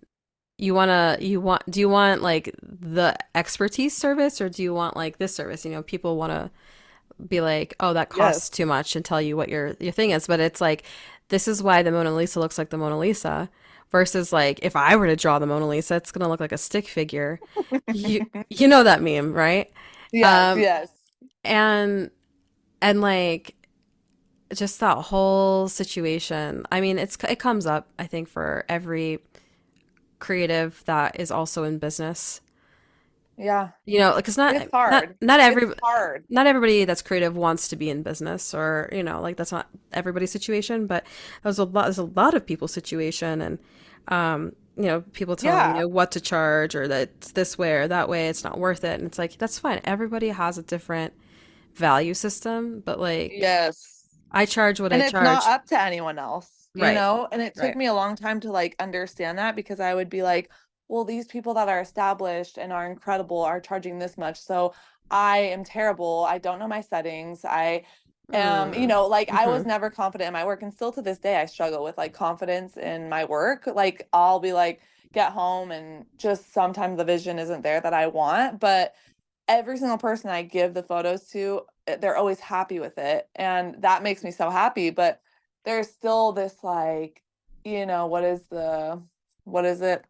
do you want like the expertise service or do you want like this service? People want to be like, oh, that Yes. costs too much and tell you what your thing is. But it's like, this is why the Mona Lisa looks like the Mona Lisa versus like if I were to draw the Mona Lisa, it's gonna look like a stick figure. You know that meme, right? Yes, Um, yes. and and like just that whole situation. I mean, it comes up, I think, for every creative that is also in business. Yeah. You know, because It's hard. It's hard. not everybody that's creative wants to be in business, or you know, like that's not everybody's situation, but there's a lot of people's situation, and you know, people telling Yeah. you what to charge or that it's this way or that way, it's not worth it, and it's like that's fine. Everybody has a different value system, but like Yes. I charge what I And it's not charge. up to anyone else, you Right. know? And it took Right. me a long time to like understand that because I would be like, well, these people that are established and are incredible are charging this much. So I am terrible. I don't know my settings. I am, Mm. like I was Mm-hmm. never confident in my work. And still to this day, I struggle with like confidence in my work. Like I'll be like, get home and just sometimes the vision isn't there that I want. But every single person I give the photos to, they're always happy with it. And that makes me so happy. But there's still this like, what is it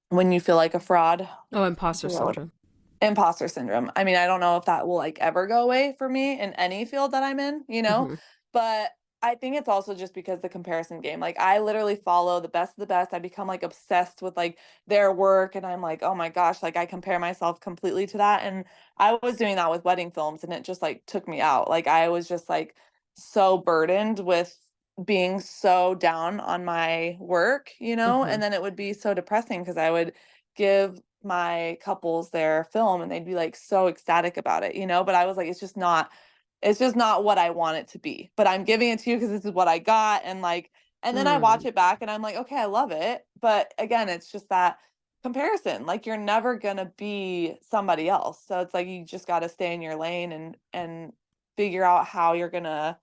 when you feel like a fraud? Oh, I imposter forget what syndrome. imposter syndrome. I mean, I don't know if that will like ever go away for me in any field that I'm in, Mm-hmm. but I think it's also just because the comparison game. Like I literally follow the best of the best. I become like obsessed with like their work and I'm like, "Oh my gosh, like I compare myself completely to that." And I was doing that with wedding films and it just like took me out. Like I was just like so burdened with being so down on my work, Mm-hmm. and then it would be so depressing because I would give my couples their film and they'd be like so ecstatic about it, but I was like it's just not what I want it to be. But I'm giving it to you because this is what I got and then I watch Mm. it back and I'm like, okay, I love it. But again, it's just that comparison. Like you're never going to be somebody else. So it's like you just got to stay in your lane and figure out how you're gonna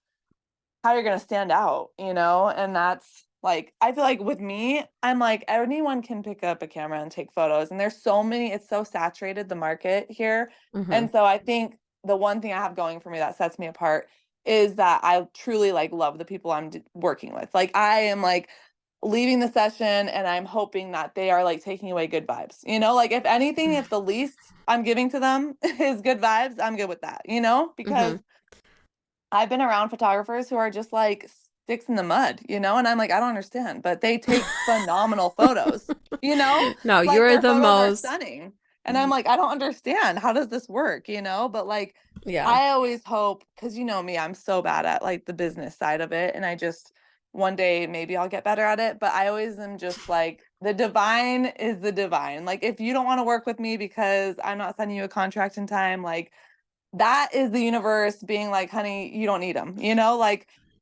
stand out, And that's like I feel like with me, I'm like anyone can pick up a camera and take photos. And there's so many, it's so saturated the market here. Mm-hmm. And so I think the one thing I have going for me that sets me apart is that I truly like love the people I'm working with. Like I am like leaving the session and I'm hoping that they are like taking away good vibes. Like if anything, if the least I'm giving to them is good vibes, I'm good with that, because Mm-hmm. I've been around photographers who are just like sticks in the mud, and I'm like, I don't understand, but they take phenomenal photos, you know? No, Like you're their the photos are most. stunning. And I'm like, I don't understand. How does this work, But like Yeah. I always hope, because you know me, I'm so bad at like the business side of it. And I just one day maybe I'll get better at it. But I always am just like the divine is the divine. Like if you don't want to work with me because I'm not sending you a contract in time, like that is the universe being like, honey, you don't need them,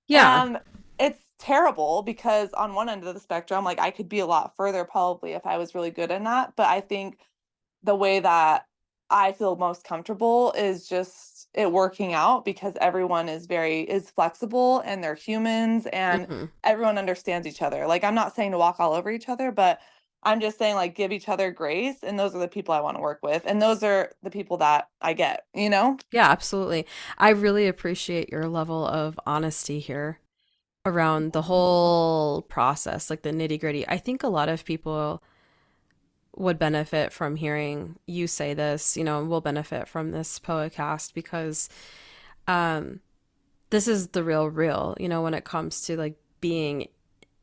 Yeah. and it's terrible because on one end of the spectrum, like I could be a lot further probably if I was really good in that. But I think the way that I feel most comfortable is just it working out because everyone is flexible and they're humans and Mm-hmm. everyone understands each other. Like I'm not saying to walk all over each other, but I'm just saying like give each other grace and those are the people I want to work with and those are the people that I get. Yeah, absolutely. I really appreciate your level of honesty here around the whole process, like the nitty-gritty. I think a lot of people would benefit from hearing you say this, you know, and will benefit from this podcast because um this is the real, you know, when it comes to like being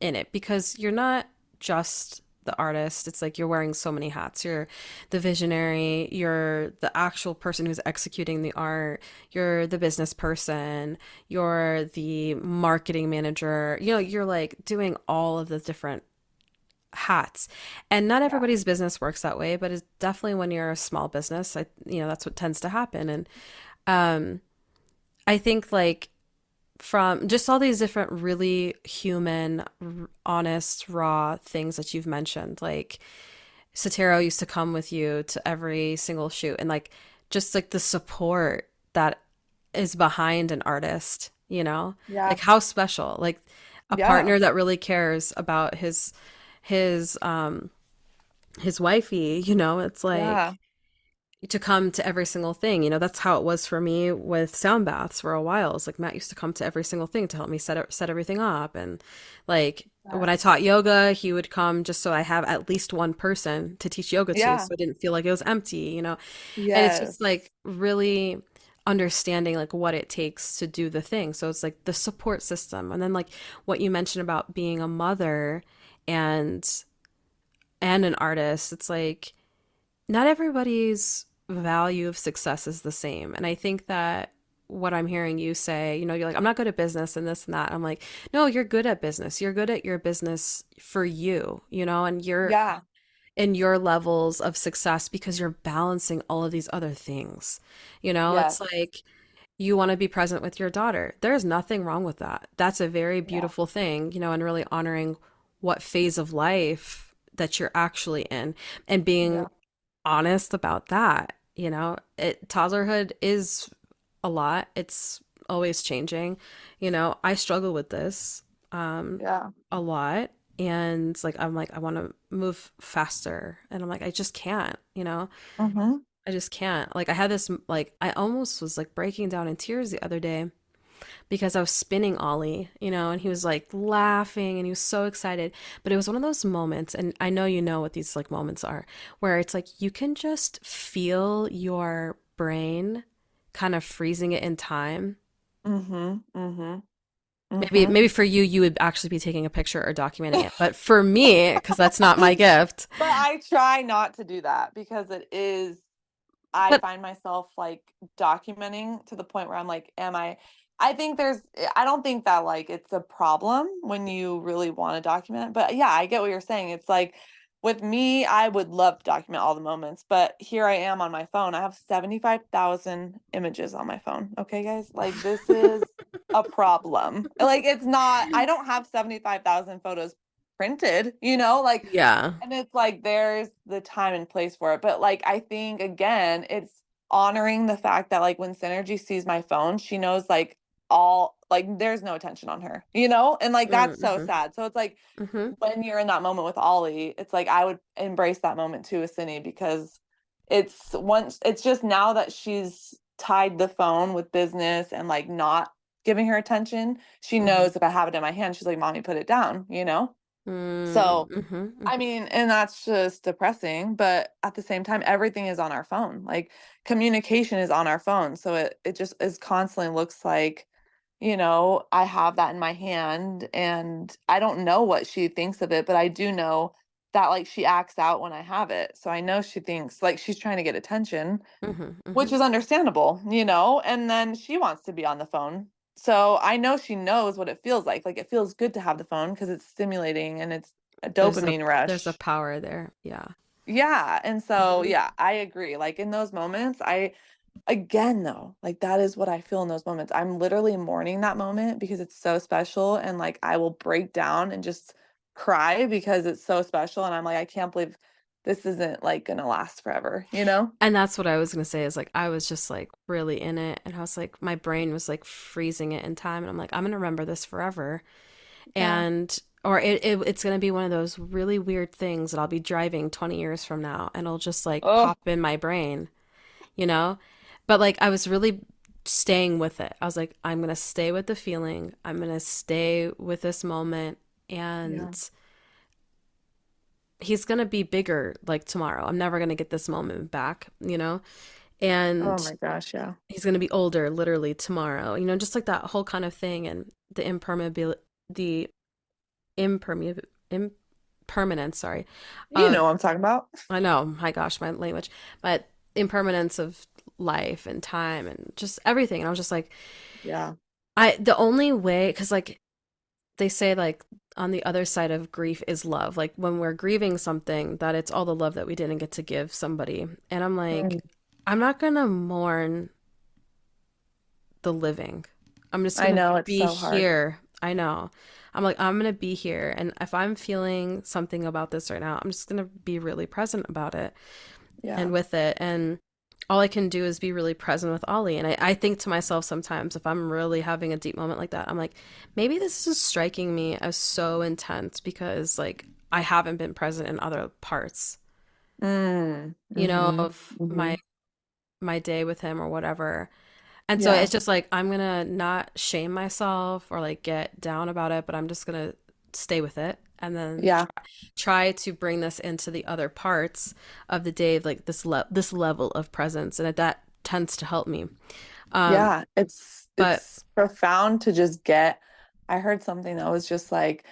in it because you're not just the artist. It's like you're wearing so many hats. You're the visionary, you're the actual person who's executing the art, you're the business person, you're the marketing manager. You know, you're like doing all of the different hats. And not Yeah. everybody's business works that way, but it's definitely when you're a small business, you know, that's what tends to happen. And um I think like from just all these different really human, honest, raw things that you've mentioned. Like Sotero used to come with you to every single shoot and like just like the support that is behind an artist, you know? Yeah. Like how special. Like a Yeah. partner that really cares about his his wifey, you know? It's Yeah. like to come to every single thing. You know, that's how it was for me with sound baths for a while. It's like Matt used to come to every single thing to help me set everything up. And like when I Yes. taught yoga, he would come just so I have at least one person to teach yoga to, Yeah. so I didn't feel like it was empty, you know. And it's just Yes. like really understanding like what it takes to do the thing. So it's like the support system. And then like what you mentioned about being a mother and an artist, it's like not everybody's value of success is the same. And I think that what I'm hearing you say, you know, you're like, I'm not good at business and this and that. I'm like, no, you're good at business. You're good at your business for you, you know, and you're Yeah. in your levels of success because you're balancing all of these other things. You know, it's Yes. like you want to be present with your daughter. There's nothing wrong with that. That's a very Yeah. beautiful thing, you know, and really honoring what phase of life that you're actually in and being Yeah. honest about that. You know, toddlerhood is a lot. It's always changing. You know, I struggle with this Yeah. a lot. And I'm like, I want to move faster. And I'm like, I just can't, you know, Mm-hmm. I just can't. Like, I had this, like, I almost was like breaking down in tears the other day because I was spinning Ollie, you know, and he was like laughing and he was so excited. But it was one of those moments, and I know you know what these like moments are, where it's like you can just feel your brain kind of freezing it in time. Mm-hmm. Mm-hmm. Maybe Mm-hmm. maybe for you, you would actually be taking a picture or documenting it. But for me, because that's not my gift. But I try not to do that because it is, I But find myself like documenting to the point where I'm like, am I think there's, I don't think that like it's a problem when you really want to document. But yeah, I get what you're saying. It's like with me, I would love to document all the moments, but here I am on my phone. I have 75,000 images on my phone. Okay, guys, like this is a problem. Like it's not, I don't have 75,000 photos printed, like, yeah. and it's like there's the time and place for it. But like I think again, it's honoring the fact that like when Synergy sees my phone, she knows like all like there's no attention on her, and like that's so Mm-hmm. sad. So it's like Mm-hmm. when you're in that moment with Ollie, it's like I would embrace that moment too with Cindy because it's just now that she's tied the phone with business and like not giving her attention, she Mm-hmm. knows if I have it in my hand, she's like, Mommy, put it down. So Mm-hmm. I mean, and that's just depressing, but at the same time, everything is on our phone. Like communication is on our phone. So it just is constantly looks like, I have that in my hand and I don't know what she thinks of it, but I do know that like she acts out when I have it. So I know she thinks like she's trying to get attention, Mm-hmm. Mm-hmm. which is understandable, and then she wants to be on the phone. So I know she knows what it feels like. Like it feels good to have the phone because it's stimulating and it's a dopamine There's a rush. power there. Yeah. Yeah. And so, Mm-hmm. yeah, I agree. Like in those moments, again, though, like that is what I feel in those moments. I'm literally mourning that moment because it's so special. And like I will break down and just cry because it's so special. And I'm like, I can't believe this isn't like gonna last forever? And that's what I was gonna say is like I was just like really in it, and I was like my brain was like freezing it in time, and I'm like I'm gonna remember this forever, Yeah. and or it's gonna be one of those really weird things that I'll be driving 20 years from now, and it'll just like Oh, pop in my brain, you know. But like I was really staying with it. I was like I'm gonna stay with the feeling. I'm gonna stay with this moment, yeah. and he's gonna be bigger like tomorrow. I'm never gonna get this moment back, you know? Oh And my gosh, yeah. he's gonna be older literally tomorrow, you know, just like that whole kind of thing and the impermeable impermanence, sorry. You Of know what I'm talking about. I know, my gosh, my language, but impermanence of life and time and just everything. And I was just like, Yeah. the only way, because like they say like on the other side of grief is love. Like when we're grieving something, that it's all the love that we didn't get to give somebody. And I'm Mm. like, I'm not gonna mourn the living. I'm just I gonna know it's be so hard. here. I know. I'm like, I'm gonna be here. And if I'm feeling something about this right now, I'm just gonna be really present about it and Yeah. with it. And all I can do is be really present with Ollie. And I think to myself sometimes, if I'm really having a deep moment like that, I'm like, maybe this is striking me as so intense because like I haven't been present in other parts, Mm. you know, Mm-hmm. of Mm-hmm. my day with him or whatever. And so Yeah. it's just like I'm gonna not shame myself or like get down about it, but I'm just gonna stay with it and then Yeah. try to bring this into the other parts of the day, like this level of presence, and that tends to help me. Um, Yeah, but it's profound to just get. I heard something that was just like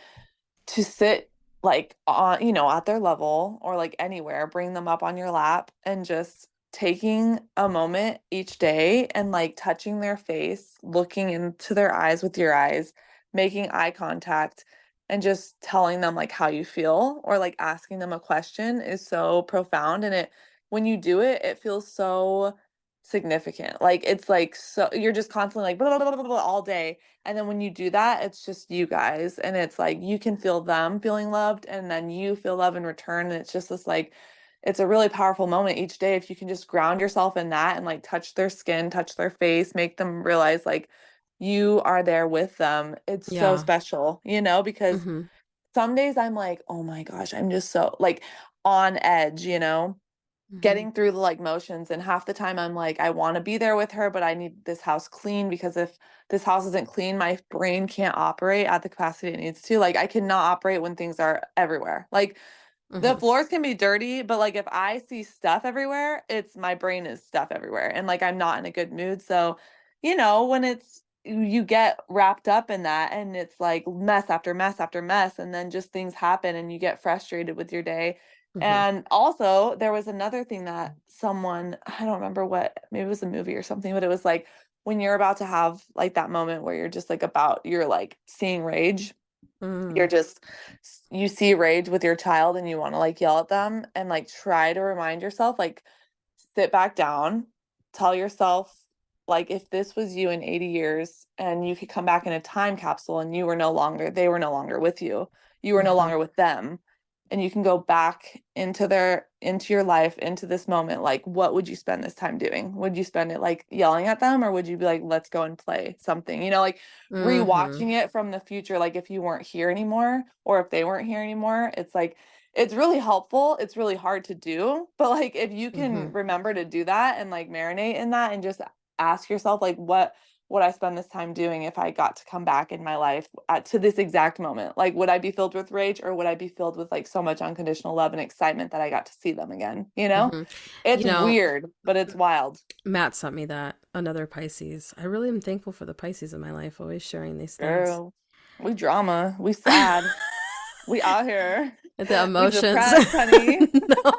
to sit like on, at their level or like anywhere, bring them up on your lap and just taking a moment each day and like touching their face, looking into their eyes with your eyes, making eye contact and just telling them like how you feel or like asking them a question is so profound. And when you do it, it feels so significant. Like it's like so you're just constantly like blah, blah, blah, blah, blah, all day, and then when you do that, it's just you guys. And it's like you can feel them feeling loved and then you feel love in return. And it's just this like, it's a really powerful moment each day if you can just ground yourself in that and like touch their skin, touch their face, make them realize like you are there with them. It's so yeah. special, because Mm-hmm. some days I'm like, oh my gosh, I'm just so like on edge, Mm-hmm. getting through the like motions, and half the time I'm like I want to be there with her, but I need this house clean because if this house isn't clean my brain can't operate at the capacity it needs to. Like I cannot operate when things are everywhere. Like the Mm-hmm. floors can be dirty, but like if I see stuff everywhere, it's my brain is stuff everywhere and like I'm not in a good mood. So, when it's you get wrapped up in that and it's like mess after mess after mess and then just things happen and you get frustrated with your day. Mm-hmm. And also, there was another thing that someone, I don't remember what, maybe it was a movie or something, but it was like when you're about to have like that moment where you're just like you're like seeing rage, Mm-hmm. you're just you see rage with your child and you want to like yell at them and like try to remind yourself like sit back down, tell yourself like if this was you in 80 years and you could come back in a time capsule and they were no longer with you, you were no Mm-hmm. longer with them, and you can go back into your life, into this moment, like what would you spend this time doing? Would you spend it like yelling at them, or would you be like let's go and play something, like Mm-hmm. rewatching it from the future, like if you weren't here anymore or if they weren't here anymore. It's like it's really helpful. It's really hard to do, but like if you Mm-hmm. can remember to do that and like marinate in that and just ask yourself like what would I spend this time doing if I got to come back in my life to this exact moment? Like would I be filled with rage or would I be filled with like so much unconditional love and excitement that I got to see them again, Mm-hmm. You It's know, weird, but it's wild. Matt sent me that, another Pisces. I really am thankful for the Pisces in my life, always sharing these things. Girl, we drama, we sad, we out here, The we emotions. depressed, honey. No.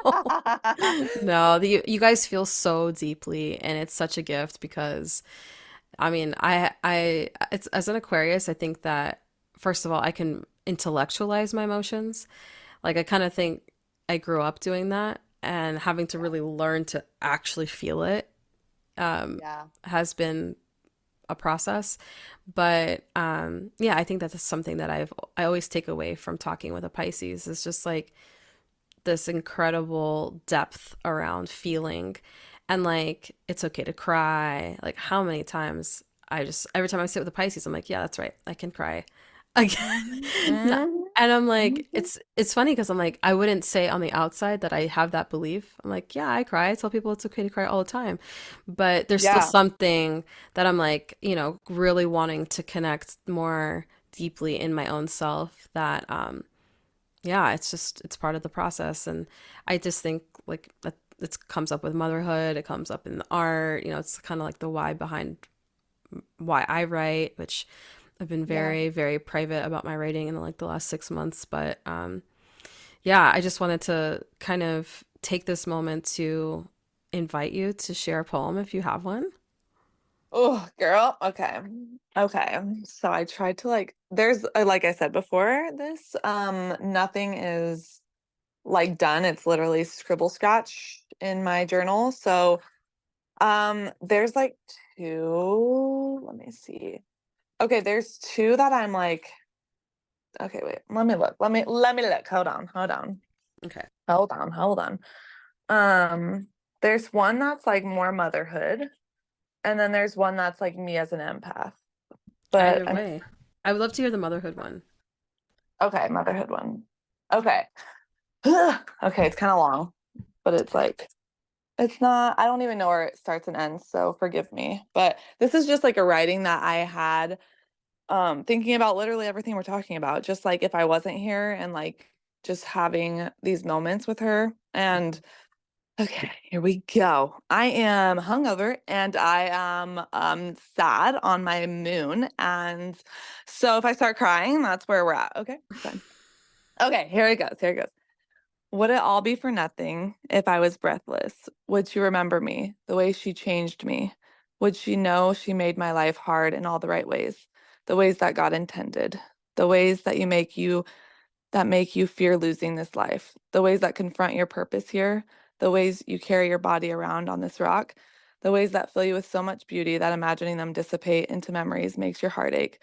No, you guys feel so deeply, and it's such a gift because I mean, it's as an Aquarius, I think that first of all, I can intellectualize my emotions. Like I kind of think I grew up doing that and having to Yeah. really learn to actually feel it Yeah. has been a process. But yeah, I think that's something that I always take away from talking with a Pisces is just like this incredible depth around feeling, and like it's okay to cry. Like how many times I just every time I sit with a Pisces, I'm like, yeah, that's right, I can cry again. Mhm, No- mhm, and I'm like, mhm. it's funny because I'm like, I wouldn't say on the outside that I have that belief. I'm like, yeah, I cry. I tell people it's okay to cry all the time, but there's still Yeah. something that I'm like, really wanting to connect more deeply in my own self that yeah, it's part of the process. And I just think like that it comes up with motherhood, it comes up in the art, it's kind of like the why behind why I write, which I've been Yeah. very, very private about my writing in like the last 6 months. But yeah, I just wanted to kind of take this moment to invite you to share a poem if you have one. Oh, girl. Okay. Okay. So I tried to there's like I said before this, nothing is like done. It's literally scribble scratch in my journal. So there's like two, let me see. Okay, there's two that I'm like, okay, wait, let me look. Let me look. Hold on, hold on. Okay. Hold on, hold on. Um, there's one that's like more motherhood, and then there's one that's like me as an empath. But Either I mean, way. I would love to hear the motherhood one. okay, motherhood one. Okay. Okay, it's kind of long, but it's like it's not, I don't even know where it starts and ends, so forgive me. But this is just like a writing that I had thinking about literally everything we're talking about, just like if I wasn't here and like just having these moments with her. And Okay, here we go. I am hungover and I am sad on my moon. And so if I start crying, that's where we're at. Okay, fine. Okay, here it goes. Here it goes. Would it all be for nothing if I was breathless? Would she remember me, the way she changed me? Would she know she made my life hard in all the right ways, the ways that God intended, the ways that make you fear losing this life, the ways that confront your purpose here, the ways you carry your body around on this rock, the ways that fill you with so much beauty that imagining them dissipate into memories makes your heart ache.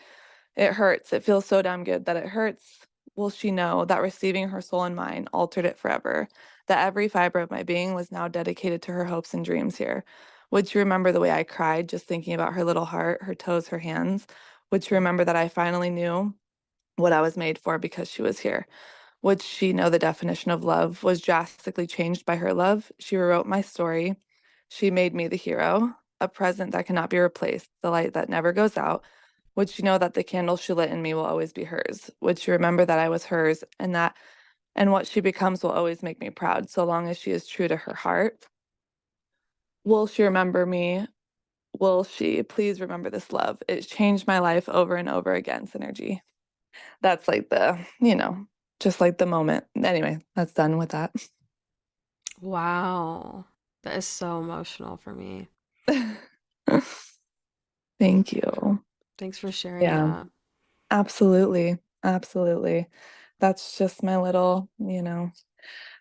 It hurts. It feels so damn good that it hurts. Will she know that receiving her soul and mine altered it forever? That every fiber of my being was now dedicated to her hopes and dreams here? Would she remember the way I cried just thinking about her little heart, her toes, her hands? Would she remember that I finally knew what I was made for because she was here? Would she know the definition of love was drastically changed by her love? She rewrote my story. She made me the hero, a present that cannot be replaced, the light that never goes out. Would she know that the candle she lit in me will always be hers? Would she remember that I was hers and what she becomes will always make me proud, so long as she is true to her heart? Will she remember me? Will she please remember this love? It's changed my life over and over again, Synergy. That's like just like the moment. Anyway, that's done with that. Wow. That is so emotional for me. Thank you. Thanks for sharing Yeah, that. absolutely. Absolutely. That's just my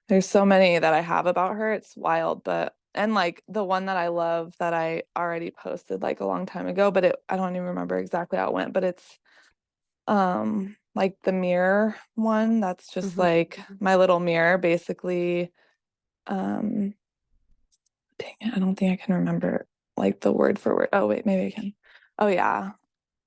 there's so many that I have about her. It's wild, but and like the one that I love that I already posted like a long time ago, but I don't even remember exactly how it went, but it's like the mirror one that's just Hmm. like my little mirror basically. um Dang it, I don't think I can remember like the word for word. Oh wait, maybe I can. Oh yeah.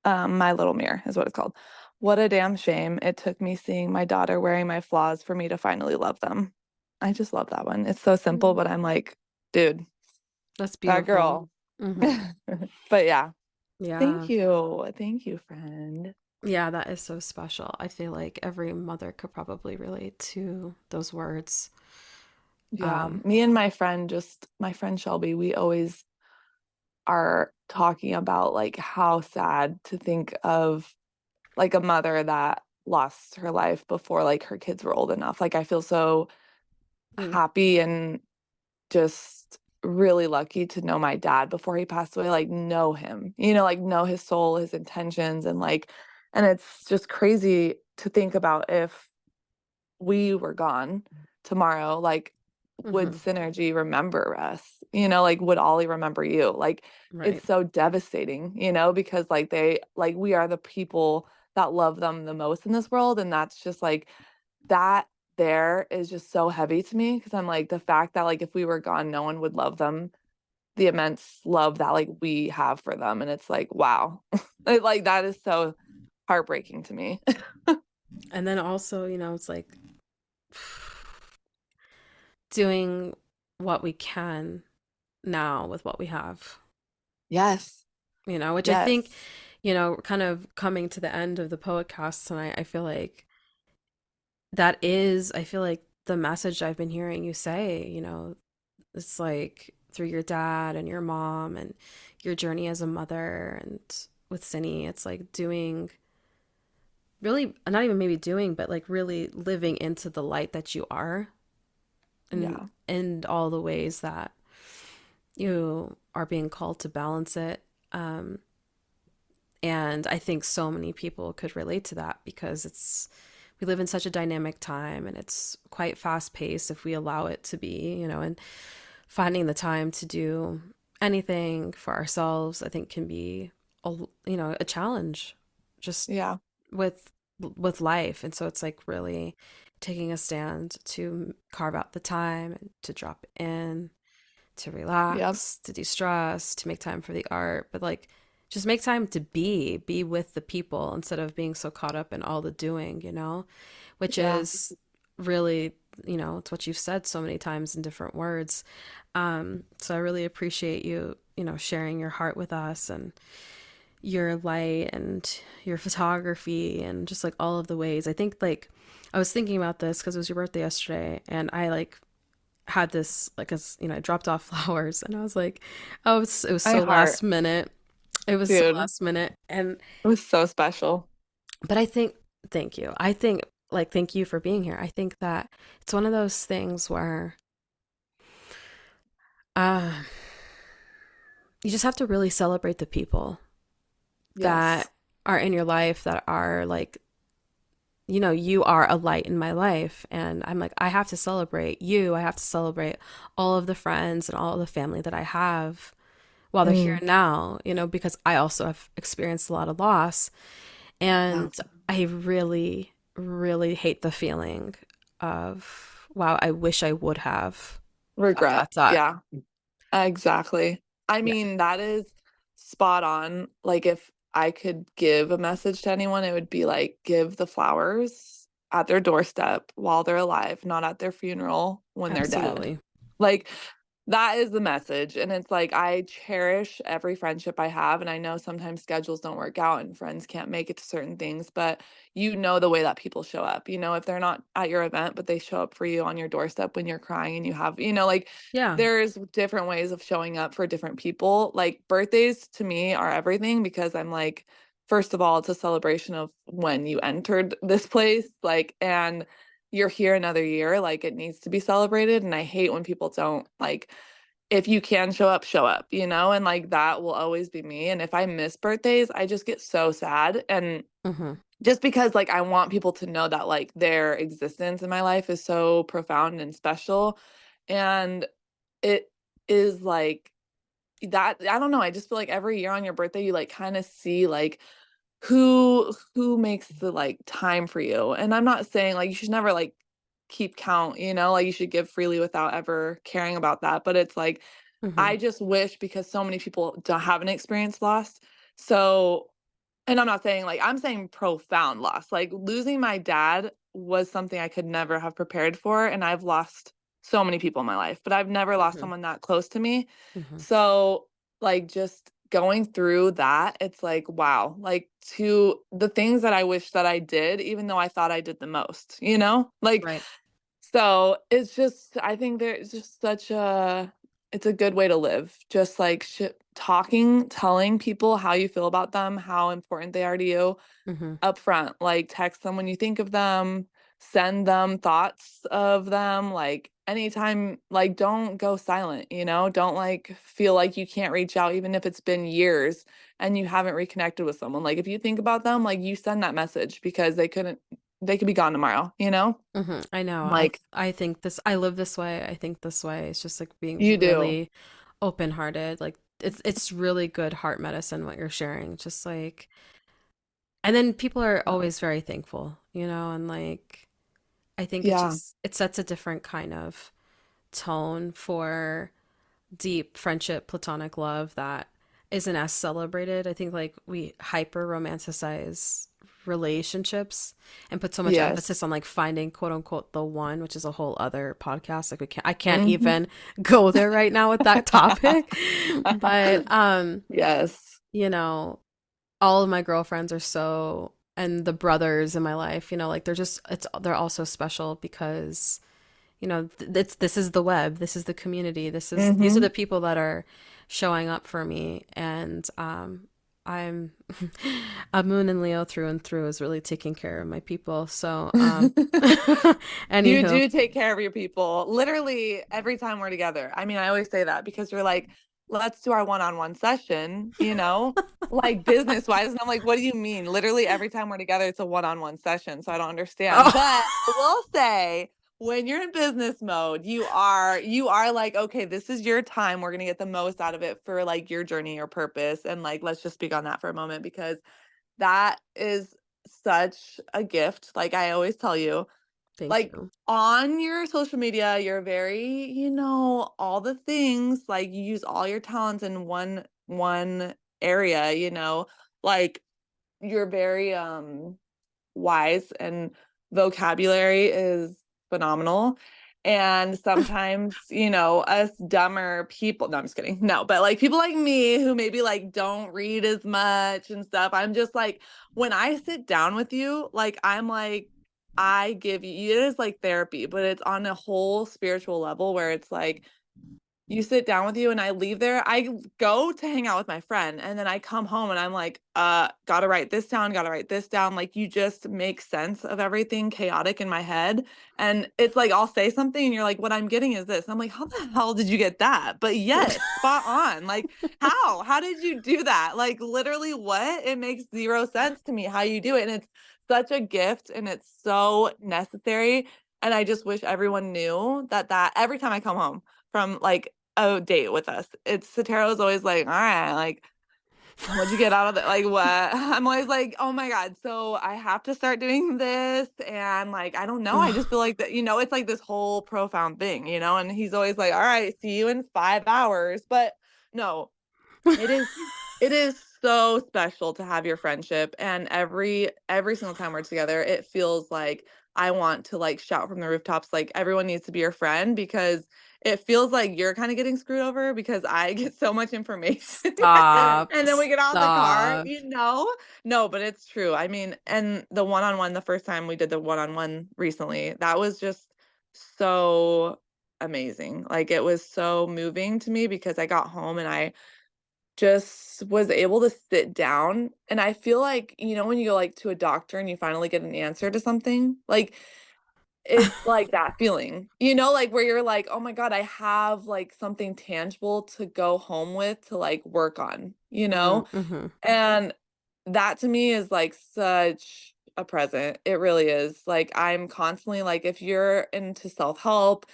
My Little Mirror is what it's called. What a damn shame it took me seeing my daughter wearing my flaws for me to finally love them. I just love that one. It's so simple, but I'm like, dude, That's that beautiful. girl. Hmm. But yeah, thank Yeah. you. Thank you, friend. Yeah, that is so special. I feel like every mother could probably relate to those words. Yeah, Um, me and my friend Shelby, we always are talking about like how sad to think of like a mother that lost her life before like her kids were old enough. Like I feel so mm, happy and just really lucky to know my dad before he passed away, like know him, like know his soul, his intentions, and it's just crazy to think about if we were gone tomorrow, like would hmm. Synergy remember us? Like would Ollie remember you? Like Right. it's so devastating, because like we are the people that love them the most in this world. And that's just like that there is just so heavy to me because I'm like the fact that like if we were gone, no one would love them, the immense love that like we have for them. And it's like, wow. Like that is so heartbreaking to me. And then also, it's like doing what we can now with what we have, Yes. which I think, Yes. kind of coming to the end of the podcast tonight, I feel like I feel like the message I've been hearing you say, it's like through your dad and your mom and your journey as a mother and with Cindy, it's like doing really, not even maybe doing, but like really living into the light that you are Yeah. and all the ways that you are being called to balance it. Um, and I think so many people could relate to that because we live in such a dynamic time and it's quite fast paced if we allow it to be, and finding the time to do anything for ourselves, I think can be a challenge just Yeah. with with life. And so it's like really taking a stand to carve out the time and to drop in, to Yep. relax, to de-stress, to make time for the art, but like just make time to be with the people instead of being so caught up in all the doing, which Yeah. is really, it's what you've said so many times in different words. So I really appreciate you, sharing your heart with us and your light and your photography and just like all of the ways. I think like I was thinking about this because it was your birthday yesterday and I like had this like I dropped off flowers and I was like, oh, it was My so last heart, minute. It was so dude, last minute. And it was so special. but I think thank you. I think like thank you for being here. I think that it's one of those things where uh you just have to really celebrate the people that Yes. are in your life that are like, you are a light in my life. And I'm like, I have to celebrate you. I have to celebrate all of the friends and all of the family that I have while they're here Mm, now, because I also have experienced a lot of loss. yeah. And I really, really hate the feeling of, wow, I wish I would have dot, Regret. dot, dot. Yeah. Exactly. I Yeah. mean, that is spot on. Like, if I could give a message to anyone, it would be like, give the flowers at their doorstep while they're alive, not at their funeral when they're dead. Absolutely. Like, that is the message. And it's like, I cherish every friendship I have. And I know sometimes schedules don't work out and friends can't make it to certain things, but the way that people show up. If they're not at your event, but they show up for you on your doorstep when you're crying and you have, like, Yeah. there's different ways of showing up for different people. Like, birthdays to me are everything because I'm like, first of all, it's a celebration of when you entered this place, like, and you're here another year, like it needs to be celebrated. And I hate when people don't, like, if you can show up, and like that will always be me. And if I miss birthdays, I just get so sad. And Hmm. just because like I want people to know that like their existence in my life is so profound and special. And it is like that, I don't know, I just feel like every year on your birthday you like kind of see like who makes the like time for you. And I'm not saying like you should never like keep count, like you should give freely without ever caring about that, but it's like Hmm. I just wish, because so many people haven't experienced loss. So, and I'm not saying like, I'm saying profound loss. Like, losing my dad was something I could never have prepared for. And I've lost so many people in my life, but I've never lost Hmm. someone that close to me. Hmm. So, like, just going through that, it's like, wow, like, to the things that I wish that I did, even though I thought I did the most, Like, Right. so it's just, I think there's just it's a good way to live. Just like talking, telling people how you feel about them, how important they are to you Hmm. upfront. Like, text them when you think of them, send them thoughts of them. Like, anytime, like, don't go silent, Don't like feel like you can't reach out, even if it's been years and you haven't reconnected with someone. Like, if you think about them, like, you send that message because they could be gone tomorrow. Hmm. I know. Like, I think this. I live this way. I think this way. It's just like being you do. really open-hearted. Like it's really good heart medicine what you're sharing. Just like, and then people are always very thankful, and like I think Yeah. it sets a different kind of tone for deep friendship, platonic love that isn't as celebrated. I think like we hyper romanticize relationships and put so much Yes. emphasis on like finding quote unquote the one, which is a whole other podcast. Like I can't Mhm. even go there right now with that topic. But Yes. you know, all of my girlfriends are so and the brothers in my life, like they're all so special because this is the web, this is the community, these are Hmm. the people that are showing up for me. And I'm a moon and Leo through and through is really taking care of my people. So You anywho. do take care of your people literally every time we're together. I mean, I always say that because you're like, let's do our one-on-one session, like business wise. And I'm like, what do you mean? Literally every time we're together, it's a one-on-one session. So I don't understand. But I Oh. will say, when you're in business mode, you are like, okay, this is your time. We're gonna get the most out of it for like your journey, your purpose. And like, let's just speak on that for a moment because that is such a gift. Like I always tell you, Thank like you. on your social media, you're very, all the things, like you use all your talents in one area, like you're very wise and vocabulary is phenomenal. And sometimes, us dumber people, no, I'm just kidding. No, but like people like me who maybe like don't read as much and stuff, I'm just like, when I sit down with you, like I'm like, I give you, it is like therapy, but it's on a whole spiritual level where it's like, you sit down with you and I leave there. I go to hang out with my friend and then I come home and I'm like, gotta write this down, gotta write this down. Like you just make sense of everything chaotic in my head. And it's like I'll say something and you're like, what I'm getting is this. I'm like, how the hell did you get that? But yes, spot on. Like, how? How did you do that? Like literally what? It makes zero sense to me how you do it. And it's such a gift and it's so necessary. And I just wish everyone knew that every time I come home from like a date with us. It's Sotero's always like, all right, like, what'd you get out of it? Like, what? I'm always like, oh my God. So I have to start doing this. And like, I don't know. I just feel like that, it's like this whole profound thing, and he's always like, all right, see you in 5 hours. But no, it is it is so special to have your friendship and every single time we're together, it feels like I want to like shout from the rooftops like everyone needs to be your friend because it feels like you're kind of getting screwed over because I get so much information Stop. and then we get out of the car, Stop. No, but it's true. I mean, and the one-on-one the first time we did the one-on-one recently, that was just so amazing. Like it was so moving to me because I got home and I just was able to sit down and I feel like, when you go like to a doctor and you finally get an answer to something, like it's like that feeling, like where you're like, oh my God, I have like something tangible to go home with to like work on, Mm-hmm. and that to me is like such a present. It really is. Like I'm constantly like if you're into self-help,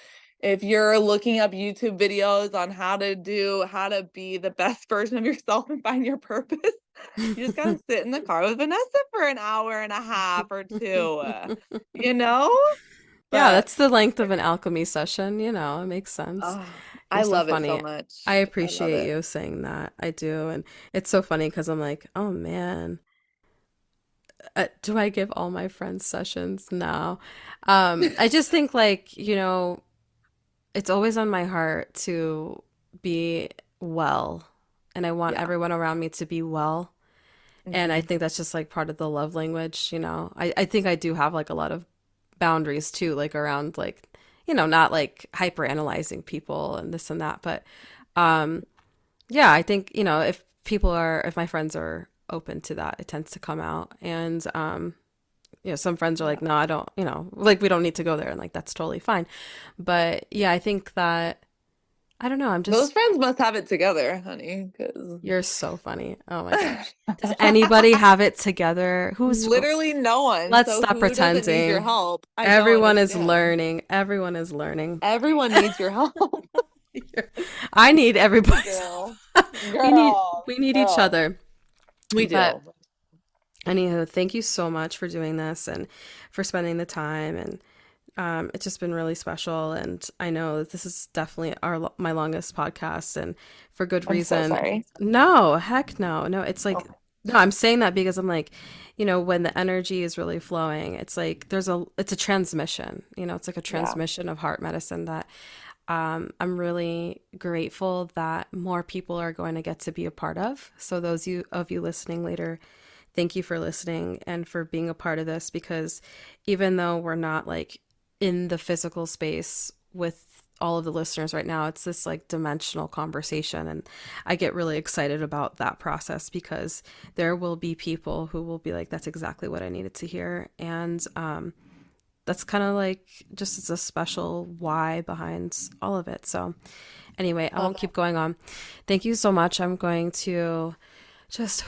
if you're looking up YouTube videos on how to be the best version of yourself and find your purpose, you just gotta sit in the car with Vanessa for an hour and a half or two, you know? Yeah, But that's the length of an alchemy session, it makes sense. oh, You're I so love it so funny. I much. I love appreciate it. you saying that. I do. And it's so funny because I'm like, oh man, do I give all my friends sessions? No. I just think like, it's always on my heart to be well, and I want Yeah. everyone around me to be well. And I Hmm. think that's just like part of the love language. I think I do have like a lot of boundaries too, like around like, not like hyper analyzing people and this and that. But um yeah, I think, if my friends are open to that, it tends to come out. And some friends are like, Yeah. no, I don't, like we don't need to go there, and like that's totally fine. But yeah, I think that I don't know, I'm Those just friends must have it together, honey, because you're so funny. Oh my gosh. Does anybody have it together? literally no one. Let's So stop who doesn't need your pretending. help? I don't Everyone is understand. learning. Everyone is learning. Everyone needs your help. I need everybody's. Girl. We need Girl. we need each Girl. other. We But do. anywho, thank you so much for doing this and for spending the time. And it's just been really special. And I know this is definitely my longest podcast, and for good I'm so reason. sorry. No, heck no. No, it's like Okay. no, I'm saying that because I'm like, when the energy is really flowing, it's like it's a transmission. It's like a Yeah. transmission of heart medicine that I'm really grateful that more people are going to get to be a part of. So those of you listening later, thank you for listening and for being a part of this, because even though we're not like in the physical space with all of the listeners right now, it's this like dimensional conversation. And I get really excited about that process because there will be people who will be like, that's exactly what I needed to hear. And that's kind of like just it's a special why behind all of it. So anyway, I Love won't it. keep going on. Thank you so much. I'm going to just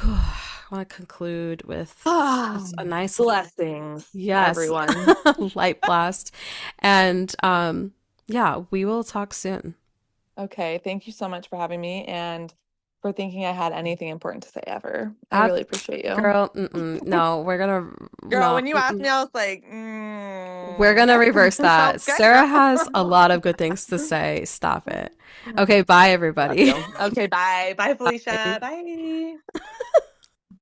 want to conclude with Ah, just a nice blessings, yes everyone. light blast. And yeah, we will talk soon. Okay. Thank you so much for having me and for thinking I had anything important to say ever. I Ab- really appreciate you. Girl, mm-mm, no, we're gonna Girl, no, when you asked mm-mm. me, I was like, We're gonna reverse that. okay, Sarah has a girl. lot of good things to say. Stop it. Okay, bye Love everybody. you. Okay, bye. Bye, Bye. Felicia. Bye.